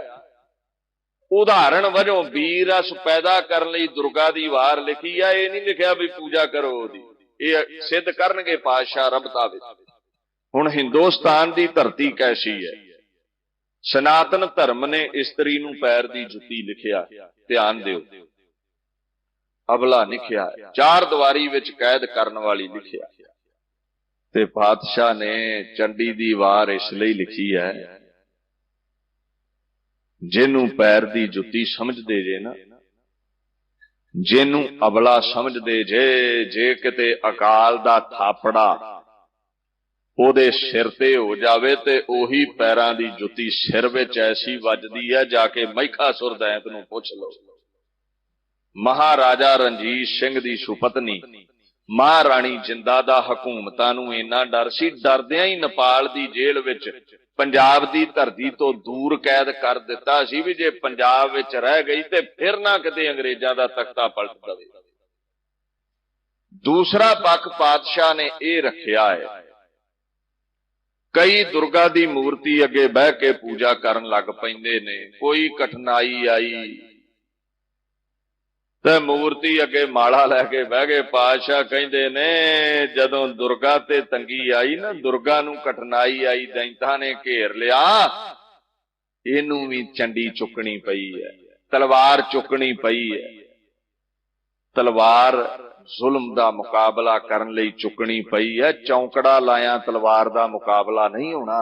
उदाहरण वजों वीर रस पैदा करने लई दुर्गा दी वार लिखी है। ये नहीं लिखिया भी पूजा करो ओदी, ये सिद्ध करनगे पातशाह रबता विच। हुण हिंदुस्तान दी धरती कैसी है? सनातन धर्म ने इस्त्री नूं पैर दी जुत्ती लिखिया, ध्यान दिओ, अबला लिखिया, चार दीवारी विच कैद करन वाली लिखिया। ते पातशाह ने चंडी दी वार इसलिए लिखी है, जिन्नू पैर दी जुत्ती समझदे जे ना, जिन्नू अबला समझदे जे किते अकाल दा थापड़ा ओदे सिर ते हो जावे ते ओही पैरां दी जुत्ती सिर विच ऐसी वजदी है, जाके महिषासुर दैंत नूं पुछ लो। महाराजा रणजीत सिंह दी सुपत्नी महाराणी जिंदा दा हकूमतां नूं इन्ना डर सी, डरदियां ही नेपाल दी जेल विच पंजाब दी धरती तो दूर कैद कर दिता सी भी जे पंजाब विच रह गई ते फिर ना किते अंग्रेजां दा तख्ता पलट दवे। दूसरा पक्ष पातशाह ने यह रखिया है, कई दुर्गा दी मूर्ति अगे बह के पूजा करन लग पैंदे ने। कोई कठिनाई आई ते मूर्ति अगे माला लैके बह गए। पातशाह कहंदे ने जदों दुर्गा ते तंगी आई ना, दुर्गा नूं कठिनाई आई, दैंतां ने घेर लिया, इनू भी चंडी चुकनी पई है, तलवार चुकनी पई है। तलवार जुल्म दा मुकाबला करन लई चुकनी पई है, चौंकड़ा लाया तलवार दा मुकाबला नहीं होना,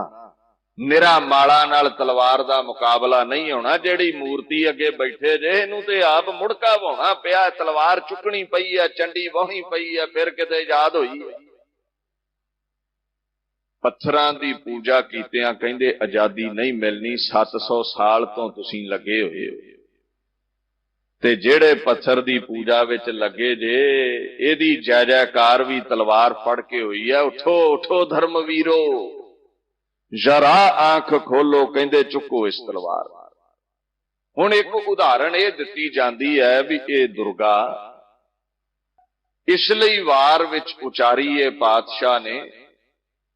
निरा माला नाल तलवार दा मुकाबला नहीं होना। जेड़ी मूर्ति अगे बैठे जे इनू ते आप मुड़का वाउणा पिया, तलवार चुकनी पई है, चंडी वाही पई है, फिर किते याद होई है। पत्थरां दी पूजा कीतियां कहंदे आजादी नहीं मिलनी, 700 साल तो तुसीं लगे होए हो ते जेड़े पत्थर दी पूजा विच लगे जे एदी जय जयकार भी तलवार फड़ के हुई है। उठो उठो धर्मवीरो, जरा आंख खोलो, कहंदे चुको इस तलवार। हुण एक उदाहरण यह दिती जाती है भी ये दुर्गा इसलिए वार विच उचारी है पातशाह ने।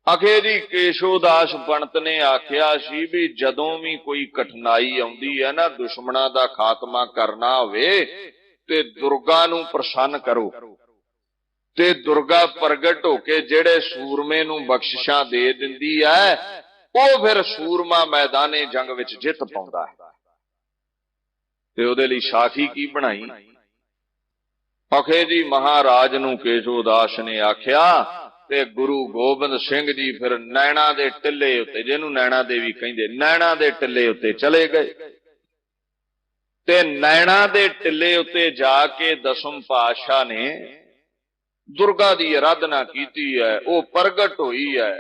अखे जी केशोदास पंडित ने आख्या सी भी जदों भी कोई कठिनाई आउंदी है ना, दुश्मनां दा खात्मा करना होवे ते दुर्गा नूं प्रसन्न करो ते दुर्गा प्रगट होके जेड़े सूरमे नूं बख्शिशां दे दिंदी है, ਉਹ फिर सूरमा मैदाने जंग विच जित पाउंदा है। ते उहदे लई साखी की बनाई? अखे जी महाराज नूं केशोदास ने आख्या ते गुरु गोबिंद सिंह जी फिर नैणा दे टिल्ले उत्ते, जिहनूं नैणा देवी कहिंदे, नैणा दे टिल्ले उत्ते चले गए ते नैणा दे टिल्ले उत्ते जाके दसम पातशाह ने दुर्गा दी आराधना कीती है, वो प्रगट हुई है।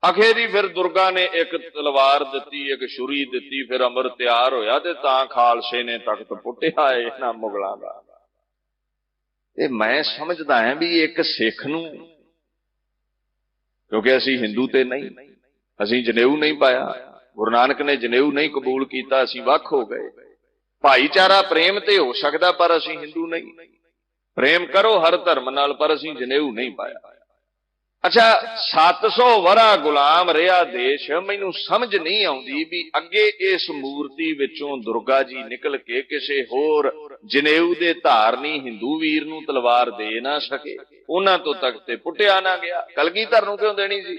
अखेरी फिर दुर्गा ने एक तलवार दी, एक छुरी दी, फिर अमर तैयार होया ते तां खालसे ने तख्त पुटिया है इन्हां मुगलां दा। ते मैं समझदा हां भी एक सिख नूं, क्योंकि असीं हिंदू ते नहीं, असीं जनेऊ नहीं पाया, गुरु नानक ने जनेऊ नहीं कबूल कीता, असीं वख हो गए। भाईचारा प्रेम ते हो सकदा पर असीं हिंदू नहीं। प्रेम करो हर धर्म नाल, पर असीं जनेऊ नहीं पाया। अच्छा 700 वरा गुलाम रहा देश, मैनू समझ नहीं आउंदी भी अगे इस मूर्ति विचों दुर्गा जी निकल के किसी होर जनेऊ दे धारनी हिंदू वीर नूं तलवार दे ना सके, उन्हां तो तक ते पुटिया ना गया, कलगीधर नूं क्यों देनी सी?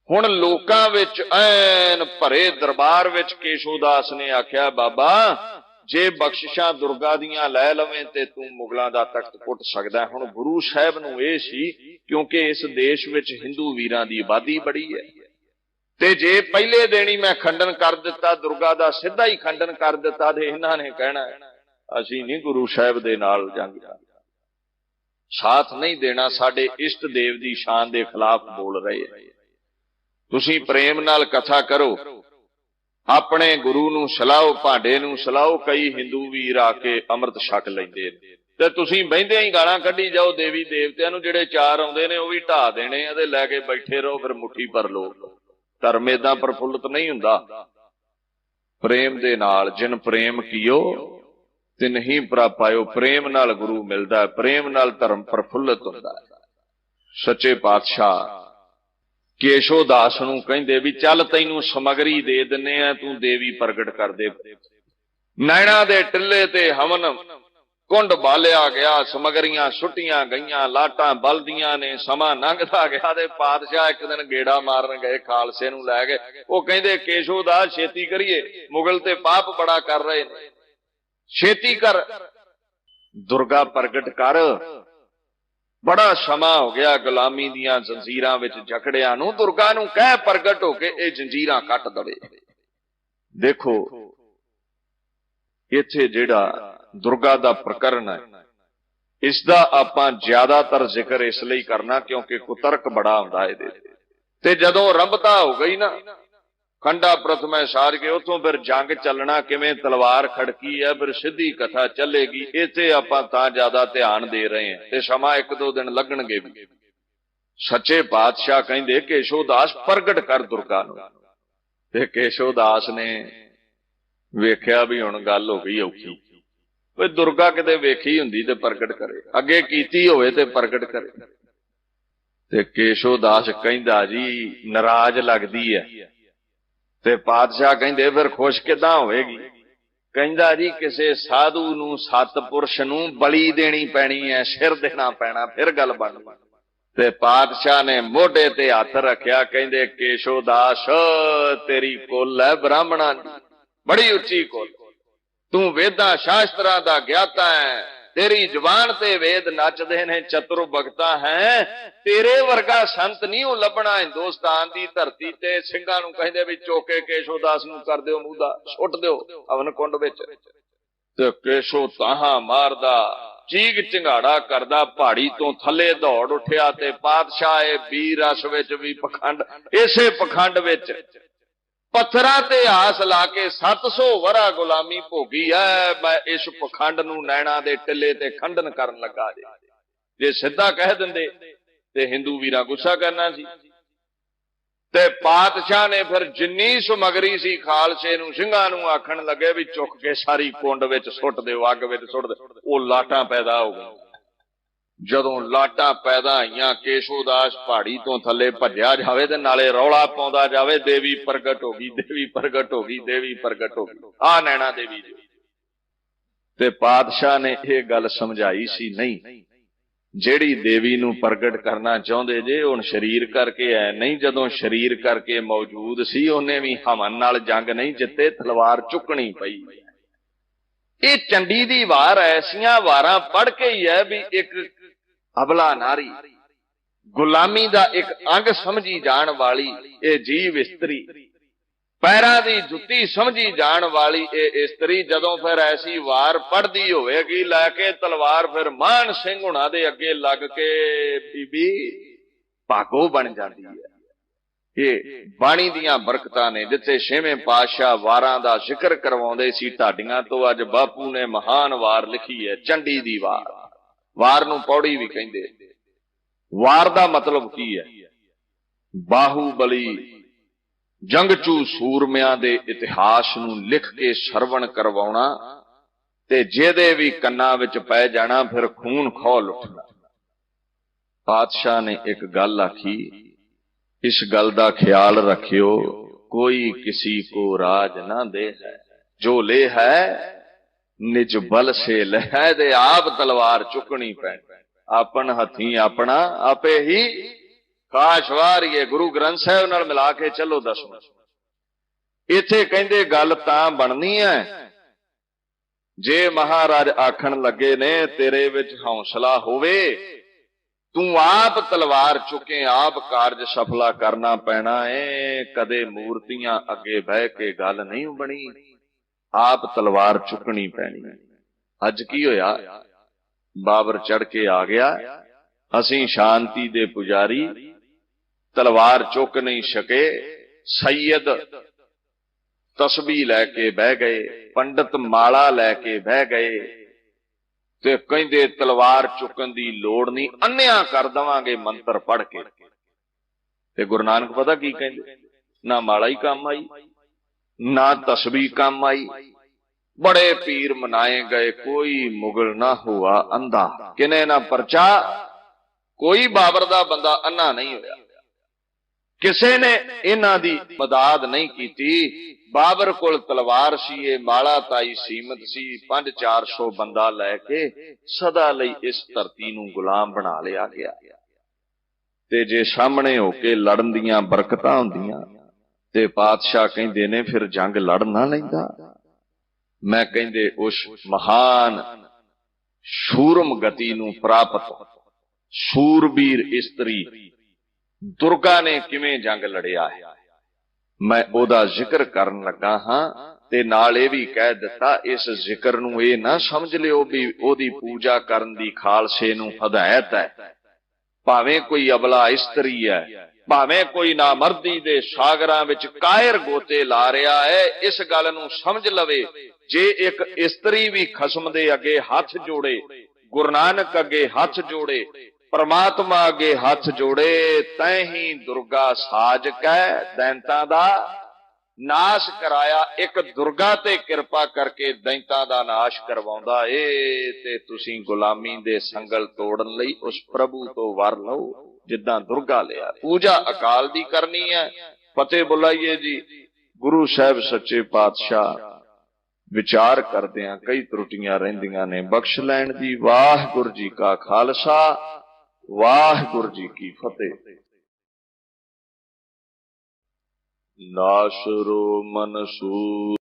हुण लोकां विच ऐन भरे दरबार विच केशोदास ने आख्या बाबा जे बख्शिशां दुर्गा दियां लै लवें ते तूं मुगलां दा तख्त पुट सकदा। हुण गुरु साहिब नूं इह सी क्योंकि इस देश विच हिंदू वीरां दी आबादी बड़ी है, ते जे पहले देनी मैं खंडन कर दिता, दुर्गा दा सीधा ही खंडन कर दिता, ते इन्हां ने कहना असीं नहीं गुरु साहिब दे नाल जंग साथ नहीं देना, साडे इष्ट देव दी शान दे खिलाफ बोल रहे हैं। तुसीं प्रेम नाल कथा करो, अपने गुरु नूं सलाओ, भांडे नूं सलाओ। कई हिंदू वीर आके अमृत छक लैंदे ते तुसीं बहिंदे ही गालां कढी जाओ देवी देवतियां नूं, जिहड़े चार आउंदे ने ओह वी ढा देने ते लैके बैठे रहो, फिर मुट्ठी भर लो। धर्म इदां प्रफुल्लत नहीं हुंदा। प्रेम दे नाल जिन प्रेम कीओ तिन ही प्रापायो, प्रेम नाल गुरु मिलदा है, प्रेम नाल धर्म प्रफुल्लत हुंदा है। सच्चे पातशाह केशो दास नूं कहिंदे भी चल तैनूं समगरी दे दिन्ने आ, तू देवी प्रगट कर दे। नैणा दे टिल्ले ते हवन कुंड बालिया गया, समगरियां सुटियां गईयां, लाटां बलदियां ने, समा लंघदा गया ते पातशाह एक दिन गेड़ा मारन गए, खालसे नूं लै गए। वो कहिंदे केशो दास छेती करिए, मुगल ते पाप बड़ा कर रहे ने, छेती कर, दुर्गा प्रगट कर, बड़ा समा हो गया गुलामी दियां जंजीरां विच जकड़िया नूं, दुर्गा नूं कह प्रगट होके ये जंजीरां कट दवे। देखो इत्थे जिहड़ा दुर्गा दा प्रकरण है, इसदा आपां ज्यादातर जिक्र इसलिए करना क्योंकि कुतर्क बड़ा हुंदा है इहदे ते। जदों रंभता हो गई ना, खंडा प्रथम साज के उतों फिर जंग चलना किवें, तलवार खड़की है, फिर सीधी कथा चलेगी। इत्थे आपां तां ज्यादा ध्यान दे रहे हैं ते समा एक दो दिन लगणगे भी। सच्चे पातशाह कहिंदे केशो दास प्रगट कर दुर्गा नूं, ते केशो दास ने वेख्या भी हुण गल हो गई औखी, वे दुर्गा किते वेखी हुंदी ते प्रगट करे, अगे कीती होवे ते प्रगट करे। ते केशो दास कहिंदा जी नाराज लगदी है, ते पातशाह कहिंदे फिर खुश किदां होवेगी? कहिंदा जी किसे साधु नूं सतपुरुष नूं बली देनी पैनी है, सिर देना पैना, फिर गल बनदी। ते पातशाह ने मोढे ते हथ रखिया, कहिंदे केशो दास तेरी कुल है ब्राह्मणां दी, बड़ी उच्ची कुल, तू वेदां शास्त्रां दा ज्ञाता है, तेरी जबान ते वेद नचदे ने, चतुर भगता है, तेरे वर्गा संत नहीं हो लभना हिंदुस्तान दी धरती ते। सिंघां नूं कहिंदे भी चोके केशो दास नूं कर दिओ मूदा, सुट दिओ हवन कुंड विच। ते केशो ताहां मारदा, चीक चिंगाड़ा करदा, पहाड़ी तो थले दौड़ उठिया ते पातशाह वीर रस विच भी पखंड, इसे पखंड विच पत्थरां ते आस ला के 700 वरा गुलामी भोगी है, मैं इस पखंड नूं नैणा दे टिल्ले ते खंडन करन लगा। जे सिद्धा कह दिंदे ते हिंदू वीरां गुस्सा करना सी। ते पातशाह ने फिर जिन्नी समगरी सी खालसे नूं सिंघां नूं आखण लगे भी चुक के सारी कुंड विच सुट दिओ, अग विच सुट दिओ। वो लाटां पैदा हो गई। जदों लाटां पैदा होईयां, केशो दास पहाड़ी तो थले भज्या जावे ते नाले रौला पाउंदा जावे, देवी प्रगट हो गई, देवी प्रगट हो गई, देवी प्रगट हो गई, आ नैना देवी जी। ते पातशाह ने यह गल समझाई सी, नहीं ਜਿਹੜੀ देवी नूं प्रगट करना चाहुंदे जे हुण शरीर करके है नहीं, जदों शरीर करके मौजूद सी उन्हें भी हवन नाल जंग नहीं जिते, तलवार चुकनी पई। ये चंडी दी वार ऐसियां वारां पढ़ के ही है भी एक अबला नारी गुलामी दा एक अंग समझी जाण वाली ये जीव इस्त्री, पैरां दी जुत्ती समझी जाण वाली ये इस्त्री, जदों फिर ऐसी वार पढ़दी होवेगी लैके तलवार, फिर मान सिंह हुणां दे अगे लग के बीबी भागो बन जाती है। ये बाणी दियां बरकतां ने, जिथे छेवें पातशाह वारां दा जिक्र करवाउंदे सी ढाडियां तो, अज बापू ने महान वार लिखी है, चंडी दी वार। वार नूं पौड़ी भी कहिंदे। वार दा मतलब की है? बाहूबली जंगचू सूरमियां दे इतिहास नूं लिख के सरवण करवाउणा ते जेदे भी कन्नां विच पै जाना, फिर खून खौल उठना। पातशाह ने एक गल आखी, इस गल दा ख्याल रखियो, कोई किसी को राज ना दे है, जो ले है निज बल से ले है, दे आप तलवार चुकनी पै, आपन हथी अपना आपे ही काशवार। ये गुरु ग्रंथ साहिब नाल मिला के चलो दसवां। इत्थे कहिंदे गल तां बननी है जे महाराज आखण लगे ने तेरे विच हौसला होवे, तू आप तलवार चुके, आप कारज सफला करना पैना है। कदे मूर्तियां अगे बह के गल नहीं बनी, आप तलवार चुकनी पैनी। अज की होया, बाबर चढ़ के आ गया, असीं शांति दे पुजारी तलवार चुक नहीं सके, सैयद तस्बी लैके बह गए, पंडित माला लैके बह गए, ते कहिंदे तलवार चुकन दी लोड़ नहीं, अन्निया कर देवांगे मंत्र पढ़ के। ते गुरु नानक पता की कहिंदे, ना माला ही काम आई, ना तस्बी काम आई, बड़े पीर मनाए गए, कोई मुगल ना हुआ अंधा। किने ना परचा, कोई बाबर दा बंदा अन्ना नहीं होया। किसी ने इन्हां दी मदद नहीं की। बाबर कोल तलवार सी, ये माला ताई सीमत सी, 500-400 बंदा लैके सदा लई इस धरती नूं गुलाम बना लिया गया। ते जे सामने होके लड़न दियां बरकतां हुंदियां ते पातशाह कहंदे ने फिर जंग लड़ ना लैंदा। मैं कहंदे उस महान शूरम गति नूं प्राप्त सूरबीर इस्त्री दुर्गा ने किवें जंग लड़िया है, मैं ओदा जिक्र करन लगा हां। ते नाल इह वी कह दिता, इस जिक्र नूं इह ना समझ लिओ भी ओदी पूजा करन दी खालसे नूं हदायत है। भावें कोई अबला इस्त्री है, भावें कोई नामर्दी दे सागरां विच कायर गोते ला रहा है, इस गल नूं समझ लवे जे एक इस्त्री भी खसम दे अगे हथ जोड़े, गुरु नानक अगे हथ जोड़े, परमात्मा अगे हथ जोड़े, तैं ही दुर्गा साज कै दैंतां दा नाश कराया। एक दुर्गा ते किरपा करके दैंतां दा नाश करवाउंदा ए। ते तुसीं गुलामी दे संगल तोड़न लई उस प्रभु तो वर लो जिद्दां दुर्गा लिया। पूजा अकाल दी करनी है। फतेह बुलाइए जी। गुरु साहब सच्चे पातशाह विचार करदियां कई त्रुटियां रहिंदियां ने, बख्श लैण दी। वाहिगुरू जी का खालसा, वाहिगुरू जी की फतेह। नासरो मनसूर